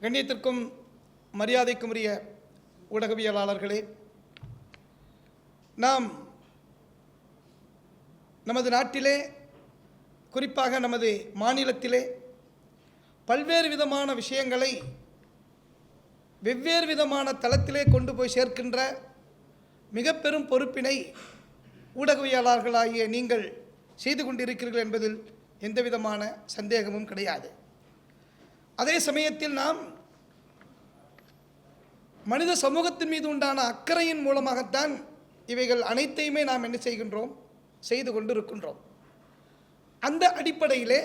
கண்ணியத்திற்கும் மரியாதைக்கும் உரிய ஊடகவியலாளர்களே, நாம் நமது நாட்டிலே, குறிப்பாக நமது மாநிலத்திலே பல்வேறு விதமான விஷயங்களை வெவ்வேறு விதமான தளத்திலே கொண்டு போய் சேர்க்கின்ற மிக பெரும் பொறுப்பினை ஊடகவியலாளர்களாகிய நீங்கள் செய்து கொண்டிருக்கிறீர்கள் என்பதில் எந்த விதமான சந்தேகமும் கிடையாது. அதே சமயத்தில் நாம் மனித சமூகத்தின் மீது உண்டான அக்கறையின் மூலமாகத்தான் இவைகள் அனைத்தையுமே நாம் என்ன செய்கின்றோம், செய்து கொண்டு இருக்கின்றோம். அந்த அடிப்படையிலே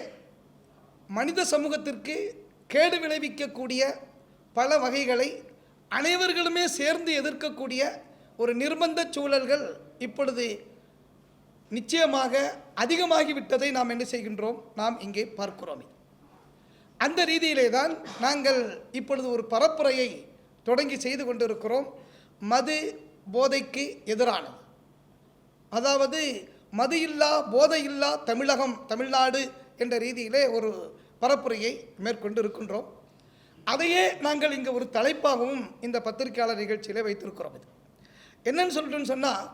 மனித சமூகத்திற்கு கேடு விளைவிக்கக்கூடிய பல வகைகளை அனைவர்களுமே சேர்ந்து எதிர்க்கக்கூடிய ஒரு நிர்பந்த சூழல்கள் இப்பொழுது நிச்சயமாக அதிகமாகிவிட்டதை நாம் என்ன செய்கின்றோம், நாம் இங்கே பார்க்கிறோம். அந்த ரீதியிலே தான் நாங்கள் இப்பொழுது ஒரு பரப்புரையை தொடங்கி செய்து கொண்டிருக்கிறோம். மது போதைக்கு எதிரானது, அதாவது மது இல்லா போதை இல்லா தமிழகம், தமிழ்நாடு என்ற ரீதியிலே ஒரு பரப்புரையை மேற்கொண்டு இருக்கின்றோம். அதையே நாங்கள் இங்கே ஒரு தலைப்பாகவும் இந்த பத்திரிகையாளர் நிகழ்ச்சியிலே வைத்திருக்கிறோம். இது என்னன்னு சொல்லிட்டுன்னு சொன்னால்,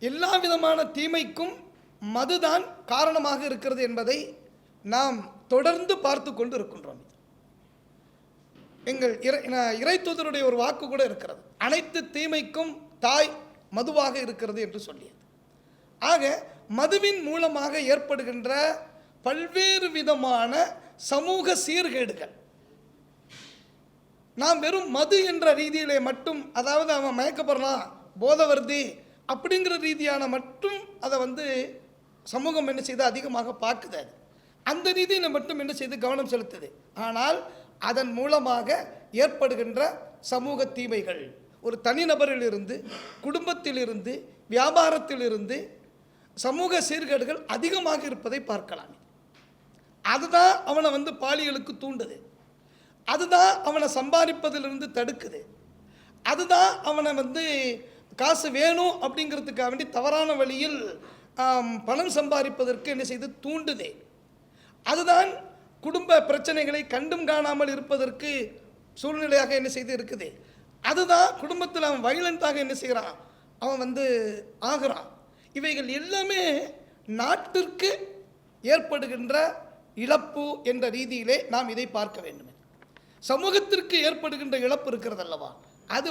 எல்லா விதமான தீமைக்கும் மதுதான் காரணமாக இருக்கிறது என்பதை நாம் தொடர்ந்து பார்த்து கொண்டு இருக்கின்றோம். எங்கள் இறை தூதருடைய ஒரு வாக்கு கூட இருக்கிறது, அனைத்து தீமைக்கும் தாய் மதுவாக இருக்கிறது என்று சொல்லியது. ஆக மதுவின் மூலமாக ஏற்படுகின்ற பல்வேறு விதமான சமூக சீர்கேடுகள் நாம் வெறும் மது என்ற ரீதியிலே மட்டும், அதாவது அவன் மயக்கப்படுறான், போதை வருது அப்படிங்கிற ரீதியான மட்டும் அதை சமூகம் என்ன செய்து அதிகமாக பார்க்குது. அந்த ரீதியில் மட்டும் என்ன செய்து கவனம் செலுத்துது. ஆனால் அதன் மூலமாக ஏற்படுகின்ற சமூக தீமைகள் ஒரு தனிநபரிலிருந்து, குடும்பத்திலிருந்து, வியாபாரத்திலிருந்து சமூக சீர்கேடுகள் அதிகமாக இருப்பதை பார்க்கலாம். அதுதான் அவனை பாலியலுக்கு தூண்டுது, அதுதான் அவனை சம்பாதிப்பதிலிருந்து தடுக்குது, அதுதான் அவனை காசு வேணும் அப்படிங்கிறதுக்காக வேண்டி தவறான வழியில் பணம் சம்பாதிப்பதற்கு என்ன செய்து தூண்டுதே. அதுதான் குடும்ப பிரச்சனைகளை கண்டும் காணாமல் இருப்பதற்கு சூழ்நிலையாக என்ன செய்து இருக்குது. அதுதான் குடும்பத்தில் அவன் வைலண்டாக என்ன செய்கிறான், அவன் ஆகிறான். இவைகள் எல்லாமே நாட்டிற்கு ஏற்படுகின்ற இழப்பு என்ற ரீதியிலே நாம் இதை பார்க்க வேண்டும். சமூகத்திற்கு ஏற்படுகின்ற இழப்பு இருக்கிறது அல்லவா, அது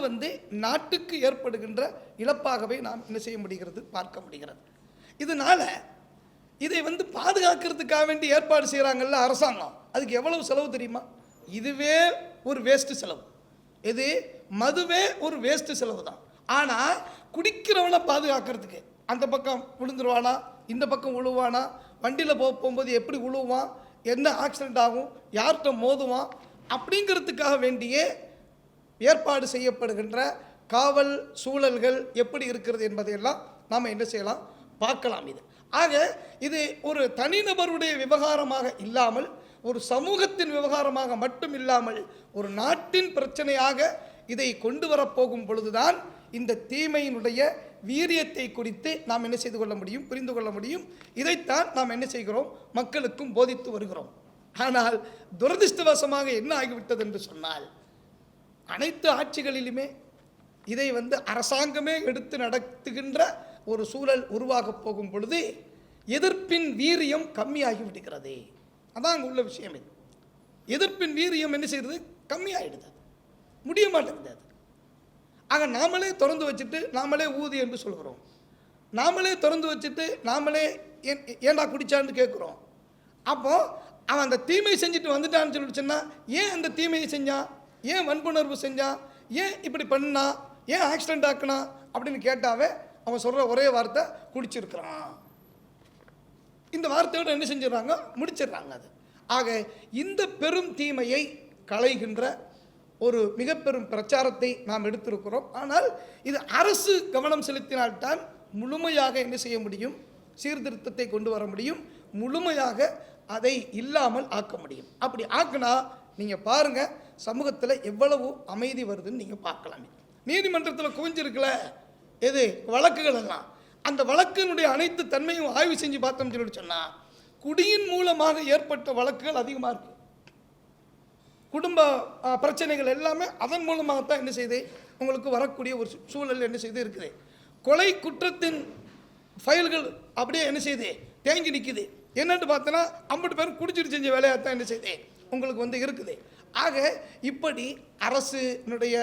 நாட்டுக்கு ஏற்படுகின்ற இழப்பாகவே நாம் என்ன செய்ய முடிகிறது, பார்க்க முடிகிறது. இதனால இதை பாதுகாக்கிறதுக்காக வேண்டி ஏற்பாடு செய்கிறாங்கல்ல அரசாங்கம், அதுக்கு எவ்வளவு செலவு தெரியுமா? இதுவே ஒரு வேஸ்ட் செலவு. இது மதுவே ஒரு வேஸ்ட் செலவு தான். ஆனால் குடிக்கிறவனை பாதுகாக்கிறதுக்கு அந்த பக்கம் விழுந்துருவானா, இந்த பக்கம் விழுவானா, வண்டியில் போகும்போது எப்படி விழுவான், என்ன ஆக்சிடென்ட் ஆகும், யார்கிட்ட மோதுவான் அப்படிங்கிறதுக்காக வேண்டியே ஏற்பாடு செய்யப்படுகின்ற காவல் சூழல்கள் எப்படி இருக்கிறது என்பதையெல்லாம் நாம் என்ன செய்யலாம், பார்க்கலாம். ஆக இது ஒரு தனிநபருடைய விவகாரமாக இல்லாமல், ஒரு சமூகத்தின் விவகாரமாக மட்டும் இல்லாமல், ஒரு நாட்டின் பிரச்சனையாக இதை கொண்டு வரப்போகும் பொழுதுதான் இந்த தீமையினுடைய வீரியத்தை குறித்து நாம் என்ன செய்து கொள்ள முடியும், புரிந்து கொள்ள முடியும். இதைத்தான் நாம் என்ன செய்கிறோம், மக்களுக்கும் போதித்து வருகிறோம். ஆனால் துரதிர்ஷ்டவசமாக என்ன ஆகிவிட்டது என்று சொன்னால், அனைத்து ஆட்சிகளிலுமே இதை அரசாங்கமே எடுத்து நடத்துகின்ற ஒரு சூழல் உருவாக போகும் பொழுது எதிர்ப்பின் வீரியம் கம்மியாகி விடுகிறது. அதான் அங்கே உள்ள விஷயம். இது எதிர்ப்பின் வீரியம் என்ன செய்கிறது, கம்மியாகிடுது, முடிய மாட்டேங்குது. அது ஆக நாமளே திறந்து வச்சுட்டு நாமளே ஊதி என்று சொல்கிறோம், நாமளே திறந்து வச்சுட்டு நாமளே ஏண்டா குடிச்சான்னு கேட்குறோம். அப்போ அவன் அந்த தீமை செஞ்சுட்டு வந்துட்டான்னு சொல்லிடுச்சுன்னா, ஏன் அந்த தீமையை செஞ்சான், ஏன் வன்புணர்வு செஞ்சான், ஏன் இப்படி பண்ணா, ஏன் ஆக்சிடென்ட் ஆக்குனா அப்படின்னு கேட்டாவே அவன் சொல்கிற ஒரே வார்த்தை குடிச்சிருக்கிறான். இந்த வார்த்தையோடு என்ன செஞ்சிடறாங்க, முடிச்சிடுறாங்க. அது ஆக இந்த பெரும் தீமையை களைகின்ற ஒரு மிக பெரும் பிரச்சாரத்தை நாம் எடுத்திருக்கிறோம். ஆனால் இது அரசு கவனம் செலுத்தினால்தான் முழுமையாக என்ன செய்ய முடியும், சீர்திருத்தத்தை கொண்டு வர முடியும், முழுமையாக அதை இல்லாமல் ஆக்க முடியும். அப்படி ஆக்குனா நீங்கள் பாருங்கள், சமூகத்தில் எவ்வளவு அமைதி வருதுன்னு நீங்கள் பார்க்கலாம். நீதிமன்றத்தில் குவிஞ்சிருக்கல எது வழக்குகள் எல்லாம், அந்த வழக்கினுடைய அனைத்து தன்மையும் ஆய்வு செஞ்சு பார்த்தோம்னு சொன்னால், குடியின் மூலமாக ஏற்பட்ட வழக்குகள் அதிகமாக இருக்குது. குடும்ப பிரச்சனைகள் எல்லாமே அதன் மூலமாகத்தான் என்ன செய்யுது உங்களுக்கு வரக்கூடிய ஒரு சூழல் என்ன செய்து இருக்குது. கொலை குற்றத்தின் ஃபைல்கள் அப்படியே என்ன செய்யுது தேங்கி நிற்குது. என்னென்னு பார்த்தோன்னா 50 பேரும் குடிச்சிட்டு செஞ்ச வேலையாகத்தான் என்ன செய்யுது உங்களுக்கு வந்து இருக்குது. ஆக இப்படி அரசினுடைய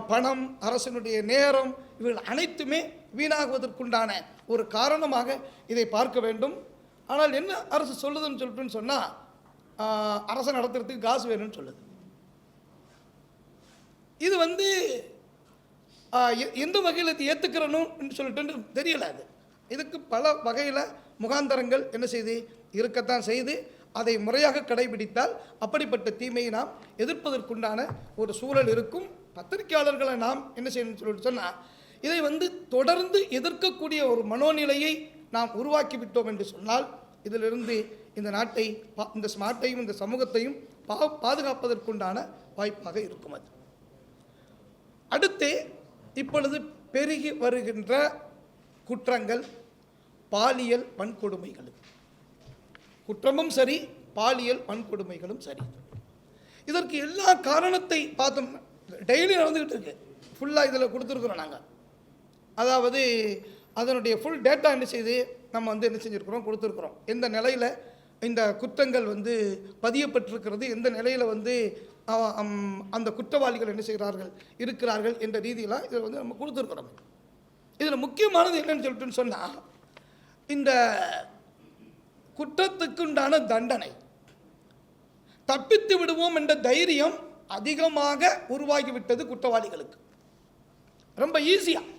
பணம், அரசினுடைய நேரம், இவர்கள் அனைத்துமே வீணாகுவதற்குண்டான ஒரு காரணமாக இதை பார்க்க வேண்டும். ஆனால் என்ன அரசு சொல்லுதுன்னு சொல்லிட்டுன்னு சொன்னால், அரசை நடத்துறதுக்கு காசு வேணும்னு சொல்லுது. இது வந்து எந்த வகையில் இது ஏற்றுக்கிறணும்னு சொல்லிட்டு தெரியல. இதுக்கு பல வகையில் முகாந்தரங்கள் என்ன செய்து இருக்கத்தான் செய்து அதை முறையாக கடைபிடித்தால் அப்படிப்பட்ட தீமையை நாம் எதிர்ப்பதற்குண்டான ஒரு சூழல் இருக்கும். பத்திரிகையாளர்களை நாம் என்ன செய்யணும்னு சொல்லிட்டு சொன்னால், இதை வந்து தொடர்ந்து எதிர்க்கக்கூடிய ஒரு மனோநிலையை நாம் உருவாக்கி விட்டோம் என்று சொன்னால், இதிலிருந்து இந்த நாட்டை, இந்த நாட்டையும் இந்த சமூகத்தையும் பாதுகாப்பதற்குண்டான வாய்ப்பாக இருக்கும். அது அடுத்து இப்பொழுது பெருகி வருகின்ற குற்றங்கள், பாலியல் வன்கொடுமைகள். குற்றமும் சரி, பாலியல் வன்கொடுமைகளும் சரி. இதற்கு எல்லா காரணத்தை பார்த்தோம். டெய்லி நடந்துக்கிட்டு இருக்கு. ஃபுல்லாக இதில் கொடுத்துருக்குறோம் நாங்கள். அதாவது அதனுடைய ஃபுல் டேட்டா என்ன செய்து நம்ம வந்து என்ன செஞ்சுருக்கிறோம், கொடுத்துருக்குறோம். எந்த நிலையில் இந்த குற்றங்கள் வந்து பதியப்பட்டிருக்கிறது, எந்த நிலையில் வந்து அந்த குற்றவாளிகள் என்ன செய்கிறார்கள் இருக்கிறார்கள் என்ற ரீதியெலாம் இதில் வந்து நம்ம கொடுத்துருக்குறோம். இதில் முக்கியமானது என்னன்னு சொல்லிட்டுன்னு சொன்னால், இந்த குற்றத்துக்குண்டான தண்டனை, தப்பித்து விடுவோம் என்ற தைரியம் அதிகமாக உருவாகிவிட்டது குற்றவாளிகளுக்கு. ரொம்ப ஈஸியாக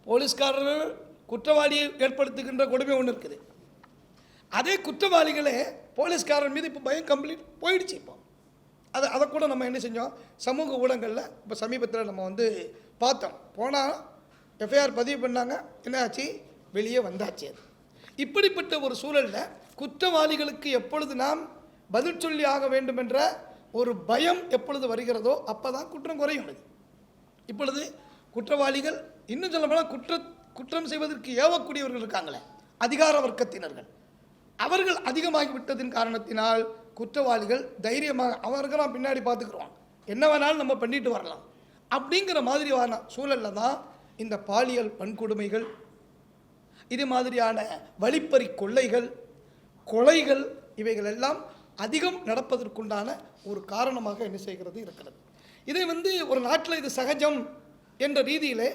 போலீஸ்காரர் குற்றவாளியை ஏற்படுத்துகின்ற கொடுமை ஒன்று இருக்குது. அதே குற்றவாளிகளே போலீஸ்காரர் மீது இப்போ பயம் கம்ப்ளீட் போயிடுச்சு. இப்போ அதை கூட நம்ம என்ன செஞ்சோம், சமூக ஊடகங்களில் இப்போ சமீபத்தில் நம்ம வந்து பார்த்தோம். போனால் எஃப்ஐஆர் பதிவு பண்ணாங்க, என்ன ஆச்சு, வெளியே வந்தாச்சு. அது இப்படிப்பட்ட ஒரு சூழலில் குற்றவாளிகளுக்கு எப்பொழுது நாம் பதில் சொல்லி ஆக வேண்டும் என்ற ஒரு பயம் எப்பொழுது வருகிறதோ அப்போ தான் குற்றம் குறையும். இப்பொழுது குற்றவாளிகள், இன்னும் சொல்லப்போனால் குற்றம் செய்வதற்கு ஏவக்கூடியவர்கள் இருக்காங்களே, அதிகார வர்க்கத்தினர்கள், அவர்கள் அதிகமாகிவிட்டதின் காரணத்தினால் குற்றவாளிகள் தைரியமாக அவர்களாம் பின்னாடி பார்த்துக்குருவாங்க, என்ன வேணாலும் நம்ம பண்ணிட்டு வரலாம் அப்படிங்கிற மாதிரியான சூழலில் தான் இந்த பாலியல் வன்கொடுமைகள், இது மாதிரியான வழிப்பறி கொள்ளைகள், கொலைகள், இவைகள் எல்லாம் அதிகம் நடப்பதற்குண்டான ஒரு காரணமாக என்ன செய்கிறது இருக்கிறது. இதை வந்து ஒரு நாட்டில் இது சகஜம் என்ற ரீதியிலே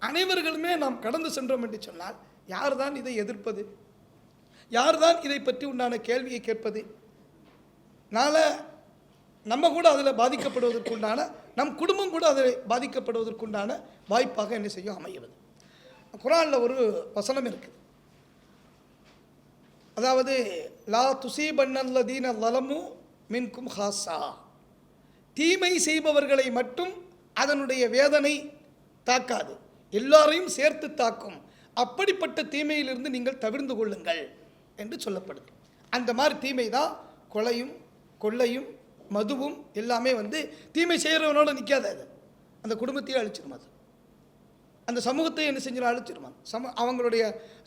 அனைவர்களுமே நாம் கடந்து சென்றோம் என்று சொன்னால், யார் தான் இதை எதிர்ப்பது, யார் தான் இதை பற்றி உண்டான கேள்வியை கேட்பது? நாளை நம்ம கூட அதில் பாதிக்கப்படுவதற்குண்டான, நம் குடும்பம் கூட அதில் பாதிக்கப்படுவதற்குண்டான வாய்ப்பாக என்ன செய்யும் அமைகிறது. குர்ஆனில் ஒரு வசனம் இருக்குது. அதாவது லா துசீபன்னல்லதீன ஸலமு மின்கும் ஹாஸா, தீமை செய்பவர்களை மட்டும் அதனுடைய வேதனை தாக்காது, எல்லாரையும் சேர்த்து தாக்கும். அப்படிப்பட்ட தீமையிலிருந்து நீங்கள் தவிர்ந்து கொள்ளுங்கள் என்று சொல்லப்படுது. அந்த மாதிரி தீமை தான் கொலையும் கொள்ளையும் மதுவும் எல்லாமே வந்து தீமை செய்கிறவனோட நிற்காது. அது அந்த குடும்பத்தையே அழிச்சிடும், அது அந்த சமூகத்தை என்ன செஞ்சிடும், அழிச்சிடும். அவங்களுடைய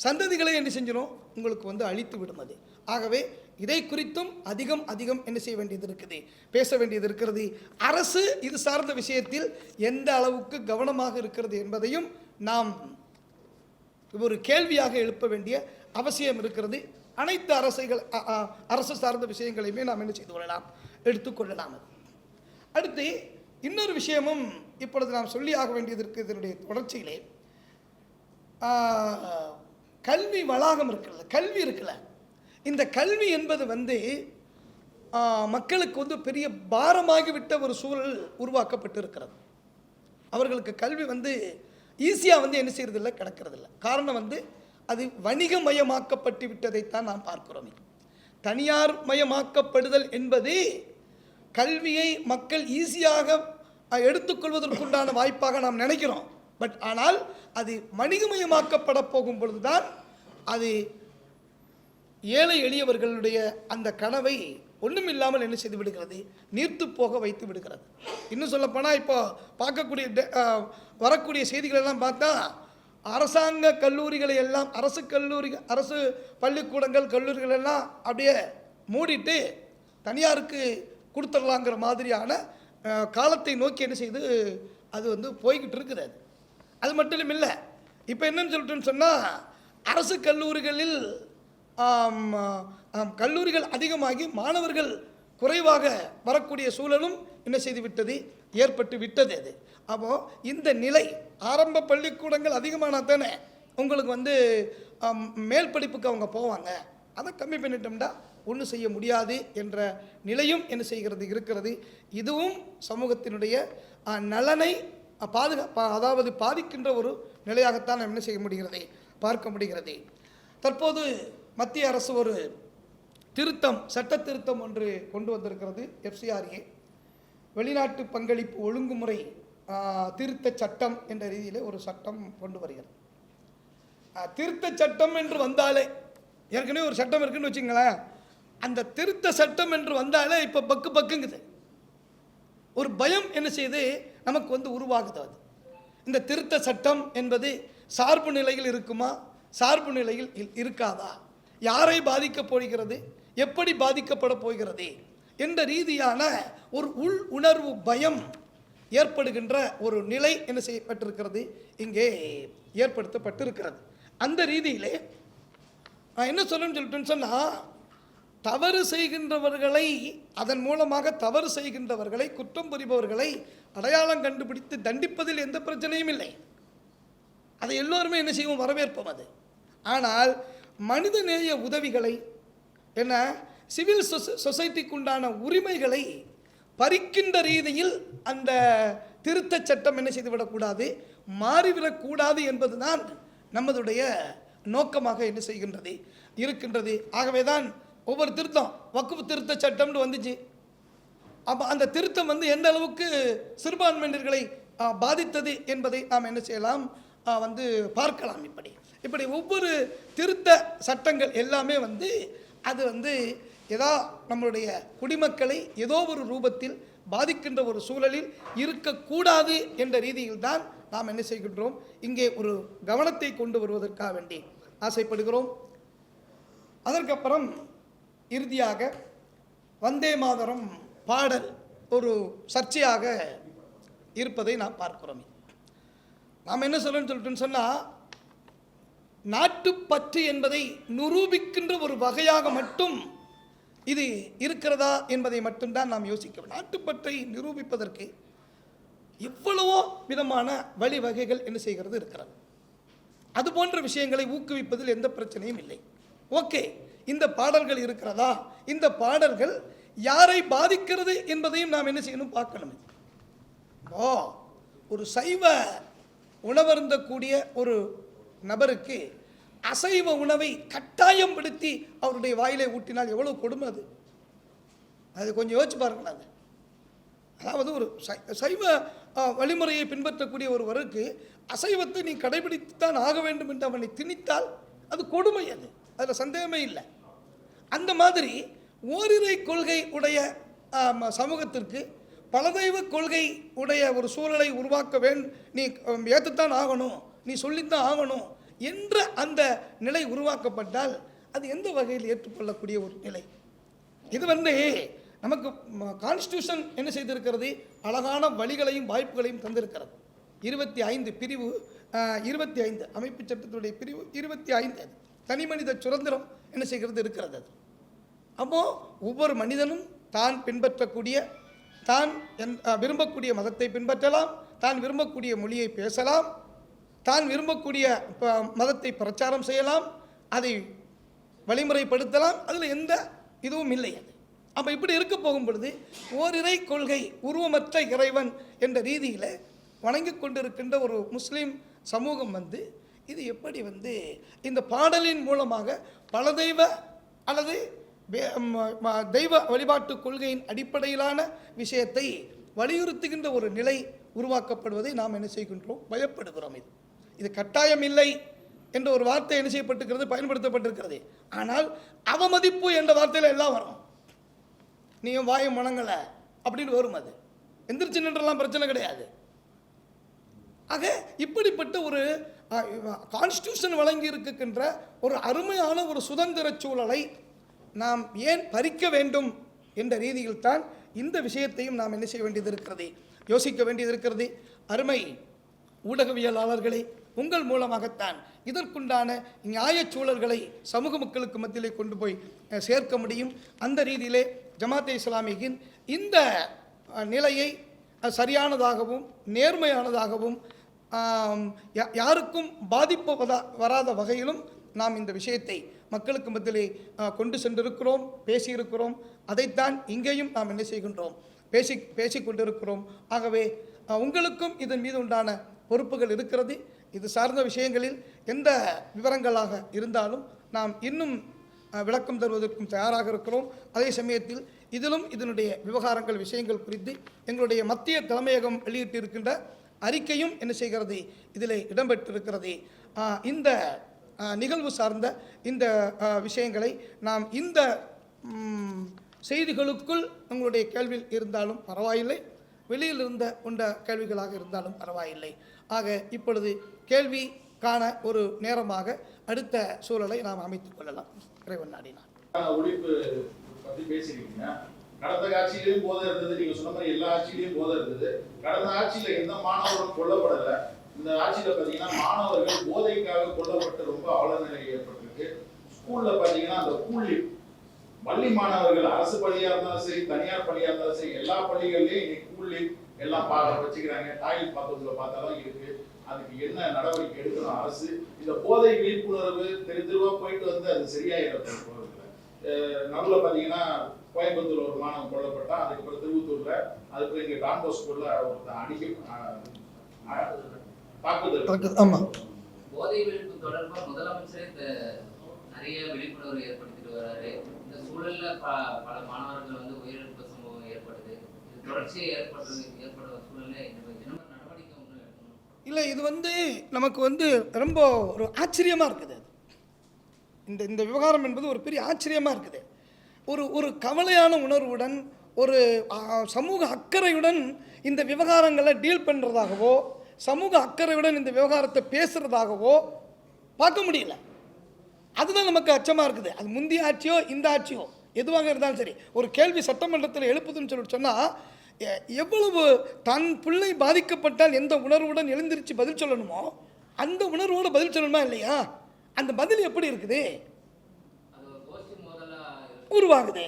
சந்ததிகளை என்ன செஞ்சிடும், உங்களுக்கு வந்து அழித்து விடும். அது ஆகவே இதை குறித்தும் அதிகம் என்ன செய்ய வேண்டியது இருக்குது, பேச வேண்டியது இருக்கிறது. அரசு இது சார்ந்த விஷயத்தில் எந்த அளவுக்கு கவனமாக இருக்கிறது என்பதையும் நாம் ஒரு கேள்வியாக எழுப்ப வேண்டிய அவசியம் இருக்கிறது. அனைத்து அரசு சார்ந்த விஷயங்களையுமே நாம் என்ன செய்து கொள்ளலாம், எடுத்துக்கொள்ளலாம். அடுத்து இன்னொரு விஷயமும் இப்பொழுது நாம் சொல்லி ஆக வேண்டியது இருக்குது. இதனுடைய தொடர்ச்சியிலே கல்வி வளாகம் இருக்குல்ல, கல்வி இருக்குல்ல, இந்த கல்வி என்பது வந்து மக்களுக்கு வந்து பெரிய பாரமாகிவிட்ட ஒரு சூழல் உருவாக்கப்பட்டு இருக்கிறது. அவர்களுக்கு கல்வி வந்து ஈஸியாக வந்து என்ன செய்யறதில்லை, கிடக்கிறதில்ல. காரணம் வந்து அது வணிகமயமாக்கப்பட்டு விட்டதைத்தான் நாம் பார்க்கிறோம். தனியார் மயமாக்கப்படுதல் என்பது கல்வியை மக்கள் ஈஸியாக எடுத்துக்கொள்வதற்குண்டான வாய்ப்பாக நாம் நினைக்கிறோம். பட் ஆனால் அது வணிகமயமாக்கப்பட போகும் பொழுதுதான் அது ஏழை எளியவர்களுடைய அந்த கனவை ஒன்றும் இல்லாமல் என்ன செய்து விடுகிறது, நீர்த்து போக வைத்து விடுகிறது. இன்னும் சொல்லப்போனால் இப்போ பார்க்கக்கூடிய வரக்கூடிய செய்திகளெல்லாம் பார்த்தா அரசாங்க கல்லூரிகளை எல்லாம் அரசு பள்ளிக்கூடங்கள் கல்லூரிகள் எல்லாம் அப்படியே மூடிட்டு தனியாருக்கு கொடுத்துடலாங்கிற மாதிரியான காலத்தை நோக்கி என்ன செய்து அது வந்து போய்கிட்டு இருக்குது. அது மட்டும் இல்லை, இப்போ என்னன்னு சொல்லிட்டுன்னு சொன்னால் அரசு கல்லூரிகளில் கல்லூரிகள் அதிகமாகி மாணவர்கள் குறைவாக வரக்கூடிய சூழலும் என்ன செய்து விட்டது, ஏற்பட்டு விட்டது. அது அப்போது இந்த நிலை ஆரம்ப பள்ளிக்கூடங்கள் அதிகமானா தானே உங்களுக்கு வந்து மேல் படிப்புக்கு அவங்க போவாங்க. அதை கம்மி பண்ணிட்டோம்னா ஒன்றும் செய்ய முடியாது என்ற நிலையும் என்ன செய்கிறது இருக்கிறது. இதுவும் சமூகத்தினுடைய நலனை அதாவது பாதிக்கின்ற ஒரு நிலையாகத்தான் என்ன செய்ய முடிகிறது, பார்க்க முடிகிறது. தற்போது மத்திய அரசு ஒரு சட்ட திருத்தம் ஒன்று கொண்டு வந்திருக்கிறது. FCRA வெளிநாட்டு பங்களிப்பு ஒழுங்குமுறை திருத்த சட்டம் என்ற ரீதியில் ஒரு சட்டம் கொண்டு வருகிறது. திருத்த சட்டம் என்று வந்தாலே, ஏற்கனவே ஒரு சட்டம் இருக்குன்னு வச்சுங்களேன், அந்த திருத்த சட்டம் என்று வந்தாலே இப்போ பக்குங்குது, ஒரு பயம் என்ன செய்து நமக்கு வந்து உருவாகுது. அது இந்த திருத்த சட்டம் என்பது சார்பு நிலையில் இருக்குமா, சார்பு நிலையில் இருக்காதா, யாரை பாதிக்கப் போகிறது, எப்படி பாதிக்கப்பட போகிறது என்ற ரீதியான ஒரு உள் உணர்வு பயம் ஏற்படுகின்ற ஒரு நிலை என்ன செய்யப்பட்டிருக்கிறது, இங்கே ஏற்படுத்தப்பட்டிருக்கிறது. அந்த ரீதியிலே நான் என்ன சொல்லணும்னு சொல்லிட்டுன்னு சொன்னால், தவறு செய்கின்றவர்களை, அதன் மூலமாக தவறு செய்கின்றவர்களை, குற்றம் புரிபவர்களை அடையாளம் கண்டுபிடித்து தண்டிப்பதில் எந்த பிரச்சனையும் இல்லை. அதை எல்லோருமே என்ன செய்வோம், வரவேற்போம். அது ஆனால் மனிதநேய உதவிகளை என்ன சிவில் சொசைட்டிக்குண்டான உரிமைகளை பறிக்கின்ற ரீதியில் அந்த திருத்த சட்டம் என்ன செய்துவிடக்கூடாது, மாறிவிடக்கூடாது என்பதுதான் நமதுடைய நோக்கமாக என்ன செய்கின்றது இருக்கின்றது. ஆகவே தான் ஒவ்வொரு திருத்தம், வக்ஃப் திருத்த சட்டம்னு வந்துச்சு. அப்போ அந்த திருத்தம் வந்து எந்த அளவுக்கு சிறுபான்மையினர்களை பாதித்தது என்பதை நாம் என்ன செய்யலாம், வந்து பார்க்கலாம். இப்படி ஒவ்வொரு திருத்த சட்டங்கள் எல்லாமே வந்து அது வந்து ஏதோ நம்மளுடைய குடிமக்களை ஏதோ ஒரு ரூபத்தில் பாதிக்கின்ற ஒரு சூழலில் இருக்கக்கூடாது என்ற ரீதியில் தான் நாம் என்ன செய்கின்றோம், இங்கே ஒரு கவனத்தை கொண்டு வருவதற்காக வேண்டி ஆசைப்படுகிறோம். அதற்கப்புறம் இறுதியாக வந்தே மாதரம் பாடல் ஒரு சர்ச்சையாக இருப்பதை நாம் பார்க்கிறோம். நாம் என்ன சொல்லணும்னு சொல்லிட்டுன்னு சொன்னால், நாட்டுப்பற்று என்பதை நிரூபிக்கின்ற ஒரு வகையாக மட்டும் இது இருக்கிறதா என்பதை மட்டும்தான் நாம் யோசிக்க வேண்டும். நாட்டுப்பற்றை நிரூபிப்பதற்கு எவ்வளவோ விதமான வழிவகைகள் என்ன செய்கிறது இருக்கிறது. அது போன்ற விஷயங்களை ஊக்குவிப்பதில் எந்த பிரச்சனையும் இல்லை. ஓகே, இந்த பாடல்கள் இருக்கிறதா, இந்த பாடல்கள் யாரை பாதிக்கிறது என்பதையும் நாம் என்ன செய்யணும், பார்க்கணும். ஒரு சைவ உணவருந்தக்கூடிய ஒரு நபருக்கு அசைவ உணவை கட்டாயம் படுத்தி அவருடைய வாயிலை ஊட்டினால் எவ்வளவு கொடுமை அது. அது கொஞ்சம் யோசிச்சு பாருங்களேன். அதாவது ஒரு சைவ வழிமுறையை பின்பற்றக்கூடிய ஒருவருக்கு அசைவத்தை நீ கடைபிடித்துத்தான் ஆக வேண்டும் என்று அவனை திணித்தால் அது கொடுமை, அது அதில் சந்தேகமே இல்லை. அந்த மாதிரி ஓரிரை கொள்கை உடைய சமூகத்திற்கு பலதெய்வ கொள்கை உடைய ஒரு சூழலை உருவாக்க வேண்டும், நீ ஏற்றுத்தான் ஆகணும், நீ சொல்லித்தான் ஆகணும் என்ற அந்த நிலை உருவாக்கப்பட்டால் அது எந்த வகையில் ஏற்றுக்கொள்ளக்கூடிய ஒரு நிலை? இது வந்து நமக்கு கான்ஸ்டியூஷன் என்ன செய்திருக்கிறது, அழகான வழிகளையும் வாய்ப்புகளையும் தந்திருக்கிறது. 25 பிரிவு 25 அமைப்பு சட்டத்துடைய பிரிவு 25 தனி மனித சுதந்திரம் என்ன செய்கிறது இருக்கிறது. அது அப்போது ஒவ்வொரு மனிதனும் தான் பின்பற்றக்கூடிய, தான் விரும்பக்கூடிய மதத்தை பின்பற்றலாம், தான் விரும்பக்கூடிய மொழியை பேசலாம், தான் விரும்பக்கூடிய மதத்தை பிரச்சாரம் செய்யலாம், அதை வழிமுறைப்படுத்தலாம், அதில் எந்த இதுவும் இல்லை. அது அப்போ இப்படி இருக்க போகும் பொழுது ஓரிரை கொள்கை, உருவமற்ற இறைவன் என்ற ரீதியில் வணங்கி கொண்டிருக்கின்ற ஒரு முஸ்லீம் சமூகம் வந்து இது எப்படி வந்து இந்த பாடலின் மூலமாக பல தெய்வ அல்லது தெய்வ வழிபாட்டு கொள்கையின் அடிப்படையிலான விஷயத்தை வலியுறுத்துகின்ற ஒரு நிலை உருவாக்கப்படுவதை நாம் என்ன செய்கின்றோம், பயப்படுகிறோம். இது கட்டாயம் இல்லை என்ற ஒரு வார்த்தை என்ன செய்யப்பட்டிருக்கிறது, பயன்படுத்தப்பட்டிருக்கிறது. ஆனால் அவமதிப்பு என்ற வார்த்தையில் எல்லாம் வரும். நீயும் வாயும் மனங்களை அப்படின்னு வரும். அது எந்திரிச்சு நின்றெல்லாம் பிரச்சனை கிடையாது. ஆக இப்படிப்பட்ட ஒரு கான்ஸ்டியூஷன் வழங்கி இருக்கின்ற ஒரு அருமையான ஒரு சுதந்திர சூழலை நாம் ஏன் பறிக்க வேண்டும் என்ற ரீதியில் தான் இந்த விஷயத்தையும் நாம் என்ன செய்ய வேண்டியது இருக்கிறது, யோசிக்க வேண்டியது இருக்கிறது. அருமை ஊடகவியலாளர்களே, உங்கள் மூலமாகத்தான் இதற்குண்டான நியாயச் சூழல்களை சமூக மக்களுக்கு மத்தியிலே கொண்டு போய் சேர்க்க முடியும். அந்த ரீதியிலே ஜமாத்தே இஸ்லாமியின் இந்த நிலையை சரியானதாகவும் நேர்மையானதாகவும் யாருக்கும் பாதிப்பு வராத வகையிலும் நாம் இந்த விஷயத்தை மக்களுக்கு மத்தியிலே கொண்டு சென்றிருக்கிறோம், பேசியிருக்கிறோம். அதைத்தான் இங்கேயும் நாம் என்ன செய்கின்றோம், பேசி கொண்டிருக்கிறோம். ஆகவே உங்களுக்கும் இதன் மீது உண்டான பொறுப்புகள் இருக்கிறது. இது சார்ந்த விஷயங்களில் எந்த விவரங்களாக இருந்தாலும் நாம் இன்னும் விளக்கம் தருவதற்கும் தயாராக இருக்கிறோம். அதே சமயத்தில் இதிலும் இதனுடைய விவகாரங்கள் விஷயங்கள் குறித்து எங்களுடைய மத்திய தலைமையகம் வெளியிட்டிருக்கின்ற அறிக்கையும் என்ன செய்கிறது, இதில் இடம்பெற்றிருக்கிறது. இந்த நிகழ்வு சார்ந்த இந்த விஷயங்களை நாம் இந்த செய்திகளுக்குள் உங்களுடைய கேள்வி இருந்தாலும் பரவாயில்லை, வெளியில் இருந்த கொண்ட கேள்விகளாக இருந்தாலும் பரவாயில்லை. ஆக இப்பொழுது கேள்வி காண ஒரு நேரமாக அடுத்த சூழலை நாம் அமைத்துக் கொள்ளலாம். இறைவன் நாடினார். ஒழிப்பு பத்தி பேசிருக்கீங்க. கடந்த ஆட்சியிலையும் போதை இருந்தது, நீங்க சொன்ன மாதிரி எல்லா ஆட்சியிலையும் போதை இருந்தது. கடந்த ஆட்சியில எந்த மாணவரும் கொல்லப்படல. இந்த ஆட்சியில பாத்தீங்கன்னா மாணவர்கள் போதைக்காக கொல்லப்பட்டு ரொம்ப அவல நிலை ஏற்பட்டிருக்கு. ஸ்கூல்ல பாத்தீங்கன்னா அந்த கூலி பள்ளி மாணவர்கள் அரசு பள்ளியா இருந்தாலும் சரி, தனியார் பள்ளியா இருந்தாலும் சரி, எல்லா பள்ளிகள்லயும் இன்னைக்கு கூலி எல்லாம் வச்சுக்கிறாங்க. டாய்லெட் பாத்ரூம்ல பார்த்தாலும் இருக்கு. அதுக்கு என்ன நடவடிக்கை எடுக்கணும் அரசு? இந்த போதை விழிப்புணர்வு தெருவா போயிட்டு வந்து அது சரியாயிடும். நடுவில் பாத்தீங்கன்னா கோயம்புத்தூர்ல ஒரு மாணவன் கொல்லப்பட்டா, அதுக்கப்புறம் திருவத்தூர்ல, அதுக்கப்புறம் இங்க டான்போஸ்கூர்ல தாக்குதல். போதை விழிப்பு தொடர்பாக முதலமைச்சரே நிறைய விழிப்புணர்வு ஏற்படுத்திட்டு வராரு. இந்த சூழல்ல பல மாணவர்கள் வந்து உயிரிழப்பு சம்பவம் ஏற்படுது. இது தொடர்ச்சியை ஏற்படுற சூழல்ல நடவடிக்கை ஒன்று எடுக்கணும். இல்லை, இது வந்து நமக்கு வந்து ரொம்ப ஒரு ஆச்சரியமா இருக்குது. இந்த விவகாரம் என்பது ஒரு பெரிய ஆச்சரியமா இருக்குது. ஒரு கவலையான உணர்வுடன், ஒரு சமூக அக்கறையுடன் இந்த விவகாரங்களை டீல் பண்ணுறதாகவோ, சமூக அக்கறையுடன் இந்த விவகாரத்தை பேசுகிறதாகவோ பார்க்க முடியல. அதுதான் நமக்கு அச்சமாக இருக்குது. அது முந்தைய ஆட்சியோ இந்த ஆட்சியோ எதுவாக இருந்தாலும் சரி, ஒரு கேள்வி சட்டமன்றத்தில் எழுப்புதுன்னு சொல்லிட்டு சொன்னால் எவ்வளவு தன் பிள்ளை பாதிக்கப்பட்டால் எந்த உணர்வுடன் எழுந்திருச்சு பதில் சொல்லணுமோ அந்த உணர்வோடு பதில் சொல்லணுமா இல்லையா? அந்த பதில் எப்படி இருக்குது, உருவாகுது.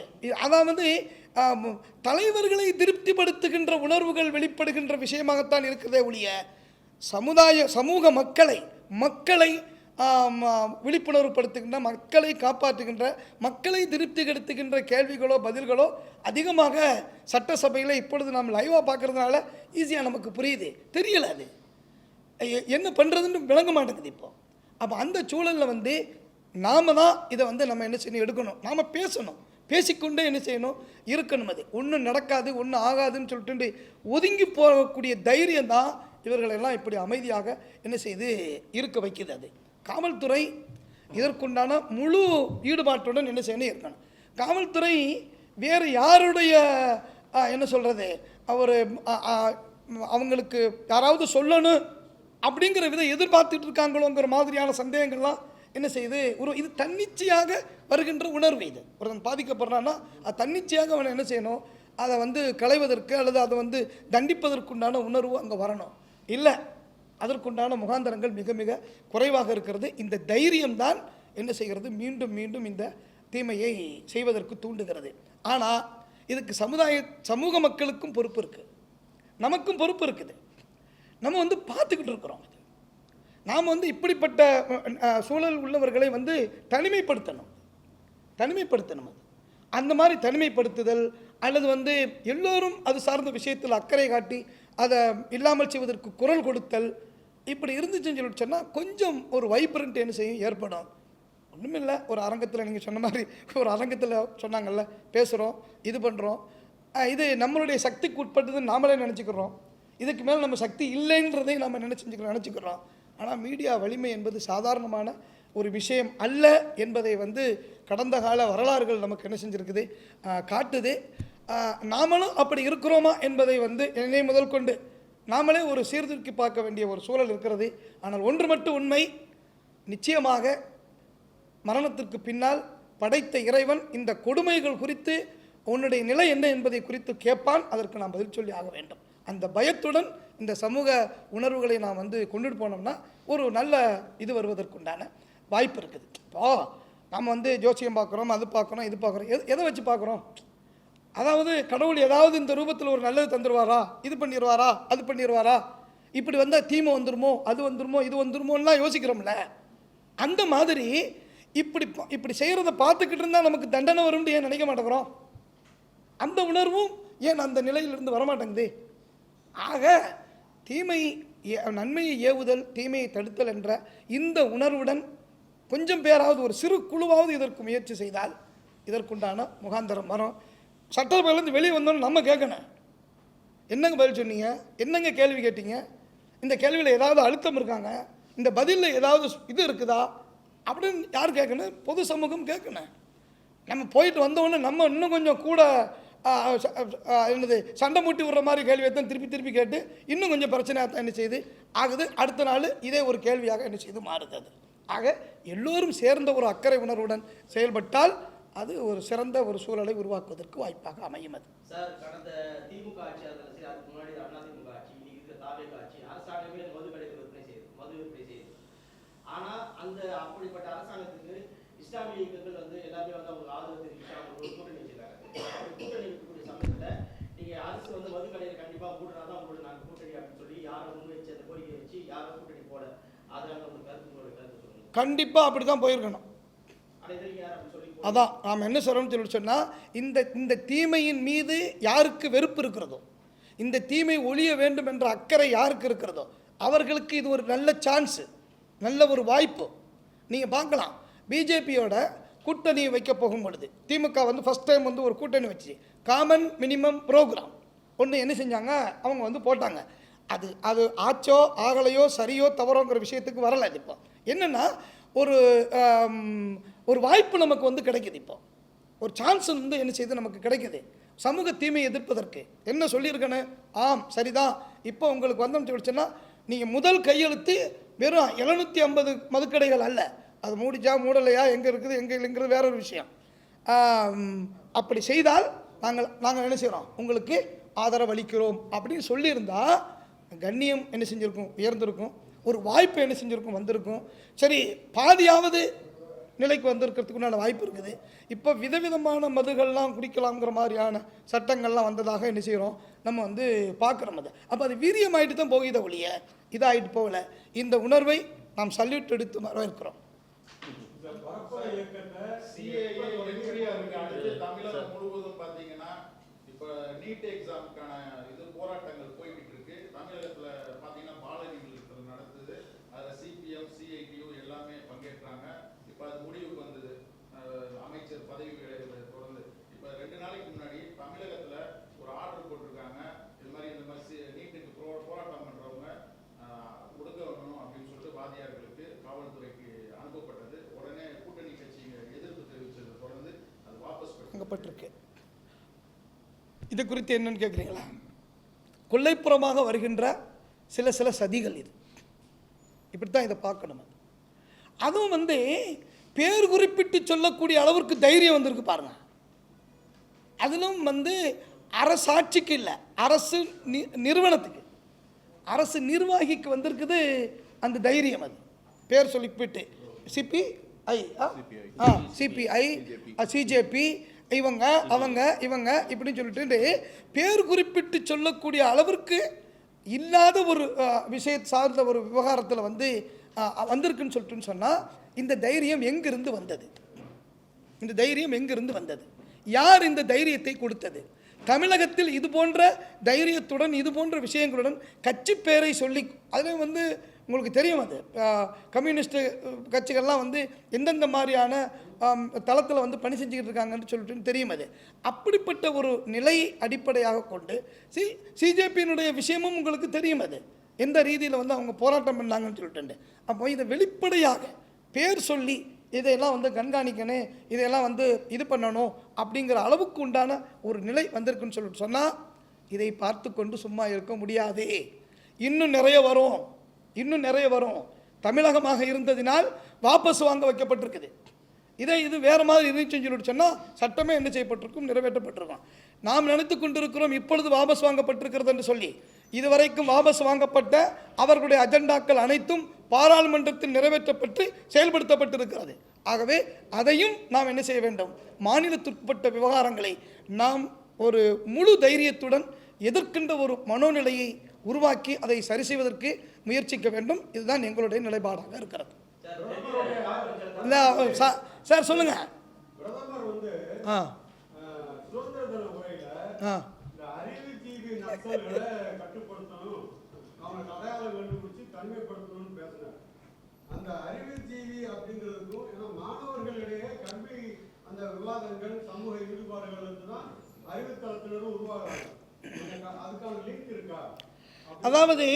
அதாவது தலைவர்களை திருப்திப்படுத்துகின்ற உணர்வுகள் வெளிப்படுகின்ற விஷயமாகத்தான் இருக்கிறதே ஒழிய சமூக மக்களை விழிப்புணர்வுப்படுத்துகின்ற, மக்களை காப்பாற்றுகின்ற, மக்களை திருப்திப்படுத்துகின்ற கேள்விகளோ பதில்களோ அதிகமாக சட்டசபையில் இப்பொழுது நாம் லைவாக பார்க்கறதுனால ஈஸியாக நமக்கு புரியுது. தெரியல அது என்ன பண்ணுறதுன்னு விளங்க மாட்டேங்குது இப்போ. அப்போ அந்த சூழலில் வந்து நாம் தான் இதை வந்து நம்ம என்ன செய்யணும், எடுக்கணும். நாம் பேசணும், பேசிக்கொண்டே என்ன செய்யணும், இருக்கணும். அது ஒன்றும் நடக்காது, ஒன்றும் ஆகாதுன்னு சொல்லிட்டு ஒதுங்கி போகக்கூடிய தைரியம் தான் இவர்களெல்லாம் இப்படி அமைதியாக என்ன செய்து இருக்க வைக்குது. அது காவல்துறை இதற்குண்டான முழு ஈடுபாட்டுடன் என்ன செய்யணும், இருக்கணும். காவல்துறை வேறு யாருடைய என்ன சொல்கிறது, அவங்களுக்கு யாராவது சொல்லணும் அப்படிங்கிற விதம் எதிர்பார்த்துட்டு இருக்காங்களோங்கிற மாதிரியான சந்தேகங்கள்லாம் என்ன செய்யுது, இது தன்னிச்சையாக வருகின்ற உணர்வு. இது ஒருத்தன் பாதிக்கப்படுறான்னா அது தன்னிச்சையாக அவனை என்ன செய்யணும், அதை வந்து களைவதற்கு அல்லது அதை வந்து தண்டிப்பதற்குண்டான உணர்வு அங்கே வரணும். இல்லை, அதற்குண்டான முகாந்தரங்கள் மிக மிக குறைவாக இருக்கிறது. இந்த தைரியம்தான் என்ன செய்கிறது, மீண்டும் மீண்டும் இந்த தீமையை செய்வதற்கு தூண்டுகிறது. ஆனால் இதுக்கு சமூக மக்களுக்கும் பொறுப்பு இருக்குது, நமக்கும் பொறுப்பு இருக்குது. நம்ம வந்து பார்த்துக்கிட்டு இருக்கிறோம். நாம் வந்து இப்படிப்பட்ட சூழல் உள்ளவர்களை வந்து தனிமைப்படுத்தணும். அது அந்த மாதிரி தனிமைப்படுத்துதல் அல்லது வந்து எல்லோரும் அது சார்ந்த விஷயத்தில் அக்கறை காட்டி அதை இல்லாமல் செய்வதற்கு குரல் கொடுத்தல் இப்படி இருந்துச்சுன்னு சொல்லிட்டு சொன்னால் கொஞ்சம் ஒரு வைப்ரண்ட் என்ன செய்யும், ஏற்படும். ஒன்றுமில்லை, ஒரு அரங்கத்தில் நீங்கள் சொன்ன மாதிரி ஒரு அரங்கத்தில் சொன்னாங்கல்ல, பேசுகிறோம், இது பண்ணுறோம், இது நம்மளுடைய சக்திக்கு உட்பட்டதுன்னு நாமளே நினச்சிக்கிறோம். இதுக்கு மேலே நம்ம சக்தி இல்லைன்றதை நம்ம நினச்சிக்கிறோம். ஆனால் மீடியா வலிமை என்பது சாதாரணமான ஒரு விஷயம் அல்ல என்பதை வந்து கடந்த கால வரலாறுகள் நமக்கு என்ன செஞ்சுருக்குது, காட்டுது. நாமளும் அப்படி இருக்கிறோமா என்பதை வந்து என்னை முதல் கொண்டு நாமளே ஒரு சீர்தூக்கி பார்க்க வேண்டிய ஒரு சூழல் இருக்கிறது. ஆனால் ஒன்று மட்டும் உண்மை, நிச்சயமாக மரணத்திற்கு பின்னால் படைத்த இறைவன் இந்த கொடுமைகள் குறித்து உன்னுடைய நிலை என்ன என்பதை குறித்து கேட்பான். அதற்கு நாம் பதில் சொல்லி ஆக வேண்டும். அந்த பயத்துடன் இந்த சமூக உணர்வுகளை நாம் கொண்டுட்டு போனோம்னா ஒரு நல்ல இது வருவதற்குண்டான வாய்ப்பு இருக்குது. இப்போ நம்ம ஜோசியம் பார்க்குறோம், அது பார்க்குறோம், இது பார்க்குறோம், எதை வச்சு பார்க்குறோம்? அதாவது கடவுள் ஏதாவது இந்த ரூபத்தில் ஒரு நல்லது தந்துடுவாரா, இது பண்ணிடுவாரா, அது பண்ணிடுவாரா, இப்படி வந்தால் தீமை வந்துருமோ, அது வந்துருமோ, இது வந்துருமோலாம் யோசிக்கிறோம்ல. அந்த மாதிரி இப்படி செய்கிறத பார்த்துக்கிட்டு இருந்தால் நமக்கு தண்டனை வரும்னு ஏன் நினைக்க மாட்டேங்கிறோம்? அந்த உணர்வும் ஏன் அந்த நிலையிலிருந்து வரமாட்டேங்குது? ஆக நன்மையை ஏவுதல், தீமையை தடுத்தல் என்ற இந்த உணர்வுடன் கொஞ்சம் பேராவது, ஒரு சிறு குழுவாவது இதற்கு முயற்சி செய்தால் இதற்குண்டான முகாந்தரம் வரும். சட்டசபையிலேருந்து வெளியே வந்தோன்னு நம்ம கேட்கணும், என்னங்க பதில் சொன்னீங்க, என்னங்க கேள்வி கேட்டீங்க, இந்த கேள்வியில் ஏதாவது அழுத்தம் இருக்காங்க, இந்த பதிலில் ஏதாவது இது இருக்குதா அப்படின்னு யார் கேட்கணும்? பொது சமூகம் கேட்கணும். நம்ம போயிட்டு வந்தோடனே நம்ம இன்னும் கொஞ்சம் கூட என்னது சண்டை மூட்டி விடுற மாதிரி கேள்வியை தான் திருப்பி திருப்பி கேட்டு இன்னும் கொஞ்சம் பிரச்சனையாக தான் என்ன செய்யுது ஆகுது. அடுத்த நாள் இதே ஒரு கேள்வியாக என்ன செய்து மாறுது. அது ஆக எல்லோரும் சேர்ந்த ஒரு அக்கறை உணர்வுடன் செயல்பட்டால் அது ஒரு சிறந்த ஒரு சூழலை உருவாக்குவதற்கு வாய்ப்பாக அமையும். அது சார், கடந்த திமுக ஆட்சி, அதுக்கு முன்னாடி அதிமுக ஆட்சி, இன்னைக்கு இருக்கிற தாவேக ஆட்சி, அரசாங்கமே மது கடைகள் விற்பனை செய்யுது. ஆனா அந்த அப்படிப்பட்ட அரசாங்கத்துக்கு இஸ்லாமிய இயக்கங்கள் எல்லாமே அவங்க ஆதரவு தெரிவிச்சு அவங்க ஒரு கூட்டணி வச்சிருக்காங்க. கூட்டணி இருக்கக்கூடிய சமயத்துல நீங்க அரசு மது கடையை கண்டிப்பா மூடுனாதான் உங்களோட நாங்கள் கூட்டணி அப்படின்னு சொல்லி யாரை முன் வச்சு அந்த கோரிக்கை வச்சு யாரும் கூட்டணி போட அதனால உங்களோட கருத்து சொல்லுங்க. கண்டிப்பாக அப்படி தான் போயிருக்கணும். அதான் நாம் என்ன சொல்கிறோம்னு சொன்னால், இந்த தீமையின் மீது யாருக்கு வெறுப்பு இருக்கிறதோ, இந்த தீமை ஒழிய வேண்டும் என்ற அக்கறை யாருக்கு இருக்கிறதோ அவர்களுக்கு இது ஒரு நல்ல சான்ஸு, நல்ல ஒரு வாய்ப்பு. நீங்கள் பார்க்கலாம், பிஜேபியோட கூட்டணி வைக்க போகும் பொழுது திமுக ஃபஸ்ட் டைம் ஒரு கூட்டணி வச்சு காமன் மினிமம் ப்ரோக்ராம் ஒன்று என்ன செஞ்சாங்க, அவங்க போட்டாங்க. அது ஆச்சோ ஆகலையோ சரியோ தவறோங்கிற விஷயத்துக்கு வரலை. அது இப்போ என்னென்னா ஒரு வாய்ப்பு நமக்கு கிடைக்குது. இப்போ ஒரு சான்ஸ் என்ன செய்து நமக்கு கிடைக்குது. சமூக தீமையை எதிர்ப்பதற்கு என்ன சொல்லியிருக்கேன்னு, ஆம் சரிதான், இப்போ உங்களுக்கு வந்துச்சுன்னா நீங்கள் முதல் கையெழுத்து வெறும் 750 மதுக்கடைகள் அல்ல, அது மூடிச்சா மூடலையா, எங்கே இருக்குது எங்கே இல்லைங்கிறது வேற ஒரு விஷயம். அப்படி செய்தால் நாங்கள் என்ன செய்கிறோம், உங்களுக்கு ஆதரவு அளிக்கிறோம் அப்படின்னு சொல்லியிருந்தா கண்ணியம் என்ன செஞ்சுருக்கும், உயர்ந்திருக்கும். ஒரு வாய்ப்பு என்ன செஞ்சுருக்கும், வந்திருக்கும். சரி, பாதியாவது நிலைக்கு வந்திருக்கிறதுக்குண்டான வாய்ப்பு இருக்குது. இப்போ விதவிதமான மதுகள்லாம் குடிக்கலாம்ங்கிற மாதிரியான சட்டங்கள்லாம் வந்ததாக என்ன செய்கிறோம், நம்ம பார்க்குறோம். அது அப்போ அது வீரியமாயிட்டு தான் போகுத ஒழிய இதாகிட்டு போகல. இந்த உணர்வை நாம் சல்யூட் எடுத்து வரவேற்கிறோம். தமிழகம் முழுவதும் பார்த்தீங்கன்னா இப்போ நீட் எக்ஸாமுக்கான போராட்டங்கள் போய்கிட்டு இருக்கு. தமிழகத்தில் பார்த்தீங்கன்னா பாலனிகள் நடத்துது, அதில் சிபிஎம் சிஐடியு எல்லாமே பங்கேற்றாங்க. இப்போ அது முடிவுக்கு வந்தது, அமைச்சர் பதவி தொடர்ந்து. இப்போ 2 நாளைக்கு முன்னாடி தமிழகத்தில் ஒரு ஆர்டர் போட்டிருக்காங்க, இந்த மாதிரி நீட்டுக்கு போராட்டம் பண்ணுறவங்க ஒடுக்க வரணும் அப்படின்னு சொல்லிட்டு வாதியார்களுக்கு காவல்துறைக்கு அனுப்பப்பட்டது. உடனே கூட்டணி கட்சிங்க எதிர்ப்பு தெரிவித்ததை தொடர்ந்து அது வாபஸ் பெறப்பட்டிருக்கு. இது குறித்து என்னன்னு கேட்குறீங்களா? கொல்லைப்புறமாக வருகின்ற சில சதிகள் இது, இப்படித்தான் இதை பார்க்கணும். அதுவும் பேர் குறிப்பிட்டு சொல்லக்கூடிய அளவிற்கு தைரியம் வந்திருக்கு பாருங்க. அதிலும் அரசாட்சிக்கு இல்லை, அரசு நிறுவனத்துக்கு, அரசு நிர்வாகிக்கு வந்திருக்குது அந்த தைரியம். அது பேர் சொல்லிவிட்டு சிபிஐ, சிஜேபி, இவங்க இப்படின்னு சொல்லிட்டு பேர் குறிப்பிட்டு சொல்லக்கூடிய அளவிற்கு இல்லாத ஒரு விஷயத்தை சார்ந்த ஒரு விவகாரத்தில் வந்திருக்குன்னு சொல்லிட்டுன்னு சொன்னால், இந்த தைரியம் எங்கிருந்து வந்தது? இந்த தைரியம் எங்கிருந்து வந்தது? யார் இந்த தைரியத்தை கொடுத்தது? தமிழகத்தில் இது போன்ற தைரியத்துடன் இது போன்ற விஷயங்களுடன் கட்சி பேரை சொல்லி, அதில் உங்களுக்கு தெரியும், அது கம்யூனிஸ்ட் கட்சிகள்லாம் எந்தெந்த மாதிரியான தளத்தில் பணி செஞ்சுக்கிட்டு இருக்காங்கன்னு சொல்லிட்டு தெரியும். அது அப்படிப்பட்ட ஒரு நிலை அடிப்படையாக கொண்டு சிஜேபியினுடைய விஷயமும் உங்களுக்கு தெரியும். அது எந்த ரீதியில் அவங்க போராட்டம் பண்ணாங்கன்னு சொல்லிட்டு, அப்போ இதை வெளிப்படையாக பேர் சொல்லி இதையெல்லாம் கண்காணிக்கணும், இதையெல்லாம் இது பண்ணணும் அப்படிங்கிற அளவுக்கு உண்டான ஒரு நிலை வந்திருக்குன்னு சொல்லிட்டு சொன்னால், இதை பார்த்து கொண்டு சும்மா இருக்க முடியாதே. இன்னும் நிறைய வரும். தமிழகமாக இருந்ததினால் வாபஸ் வாங்க வைக்கப்பட்டிருக்குது. இது வேறு மாதிரி இருந்துச்சுன்னு சொல்லிட்டு சொன்னால் சட்டமே என்ன செய்யப்பட்டிருக்கும், நிறைவேற்றப்பட்டிருக்கும். நாம் நினைத்து கொண்டிருக்கிறோம் இப்பொழுது வாபஸ் வாங்கப்பட்டிருக்கிறது என்று சொல்லி. இதுவரைக்கும் வாபஸ் வாங்கப்பட்ட அவர்களுடைய அஜெண்டாக்கள் அனைத்தும் பாராளுமன்றத்தில் நிறைவேற்றப்பட்டு செயல்படுத்தப்பட்டிருக்கிறது. ஆகவே அதையும் நாம் என்ன செய்ய வேண்டும், மாநிலத்திற்குட்பட்ட விவகாரங்களை நாம் ஒரு முழு தைரியத்துடன் எதிர்க்கின்ற ஒரு மனோநிலையை உருவாக்கி அதை சரி செய்வதற்கு முயற்சிக்க வேண்டும். இதுதான் எங்களுடைய நிலைப்பாடாக இருக்கிறது. சார் சொல்லுங்க. பிரதமர் வந்து சுதந்திர தின உரையில இந்த அறிவுஜீவி நக்சல்களை கட்டுப்படுத்தணும், அவனை அடையாளம் கண்டுபிடிச்சு தனிமைப்படுத்தணும்னு பேசினார். அந்த அறிவுஜீவி அப்படிங்கிறதுக்கும் ஏன்னா மாணவர்களிடையே கல்வி அந்த விவாதங்கள் சமூக ஈடுபாடுகளுக்கு தான் அறிவுத்தளத்தினரும் உருவாகிறாங்க. அதுக்கான லிங்க் இருக்கா? அதாவது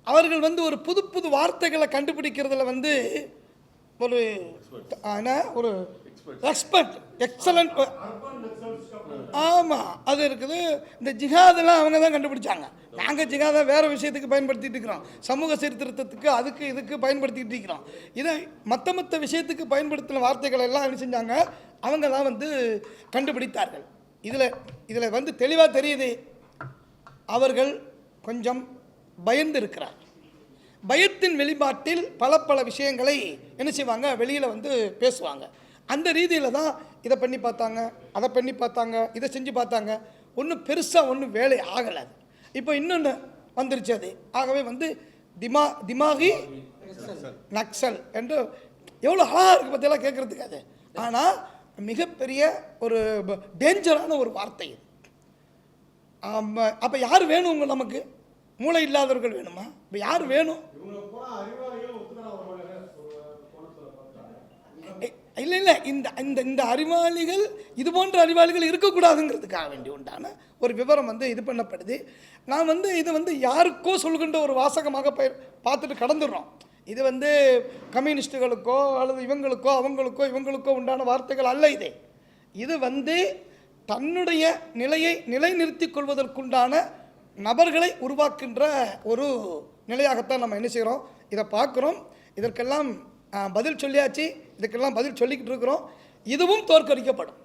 அவர்கள் வந்து ஒரு புது புது வார்த்தைகளை கண்டுபிடிக்கிறதுல வந்து ஒரு எக்ஸ்பர்ட், எக்ஸலண்ட். ஆமாம், அது இருக்குது. இந்த ஜிஹாதெல்லாம் அவங்க தான் கண்டுபிடிச்சாங்க. நாங்கள் ஜிஹாதை வேறு விஷயத்துக்கு பயன்படுத்திட்டு இருக்கிறோம், சமூக சீர்திருத்தத்துக்கு அதுக்கு இதுக்கு பயன்படுத்திகிட்டு இருக்கிறோம். இதை மற்ற விஷயத்துக்கு பயன்படுத்தின வார்த்தைகள் எல்லாம் என்ன செஞ்சாங்க, அவங்க தான் வந்து கண்டுபிடித்தார்கள். இதில் வந்து தெளிவாக தெரியுது அவர்கள் கொஞ்சம் பயந்து இருக்கிறார். பயத்தின் வெளிப்பாட்டில் பல விஷயங்களை என்ன செய்வாங்க, வெளியில் வந்து பேசுவாங்க. அந்த ரீதியில் தான் இதை பண்ணி பார்த்தாங்க, அதை பண்ணி பார்த்தாங்க, இதை செஞ்சு பார்த்தாங்க. ஒன்றும் பெருசாக ஒன்றும் வேலை ஆகலை. இப்போ இன்னொன்று வந்துருச்சு அது. ஆகவே வந்து திமாகி நக்சல் என்று எவ்வளோ அழகாக இருக்குது பற்றியெல்லாம் கேட்குறதுக்கு அது. ஆனால் மிகப்பெரிய ஒரு டேஞ்சரான ஒரு வார்த்தை இது. அப்போ யார் வேணும் நமக்கு? மூளை இல்லாதவர்கள் வேணுமா? இப்போ யார் வேணும்? இல்லை இந்த அறிவாளிகள் இது போன்ற அறிவாளிகள் இருக்கக்கூடாதுங்கிறதுக்காக வேண்டி உண்டான ஒரு விவரம் வந்து இது பண்ணப்படுது. நான் வந்து இது வந்து யாருக்கோ சொல்கின்ற ஒரு வாசகமாக பார்த்துட்டு கடந்துடுறோம். இது வந்து கம்யூனிஸ்டுகளுக்கோ அல்லது இவங்களுக்கோ உண்டான வார்த்தைகள் அல்ல. இது வந்து தன்னுடைய நிலையை நிலைநிறுத்திக் கொள்வதற்குண்டான நபர்களை உருவாக்குகின்ற ஒரு நிலையாகத்தான் நம்ம என்ன செய்கிறோம், இதை பார்க்குறோம். இதற்கெல்லாம் பதில் சொல்லியாச்சு, இதுக்கெல்லாம் பதில் சொல்லிக்கிட்டு இருக்கிறோம். இதுவும் தோற்கடிக்கப்படும்,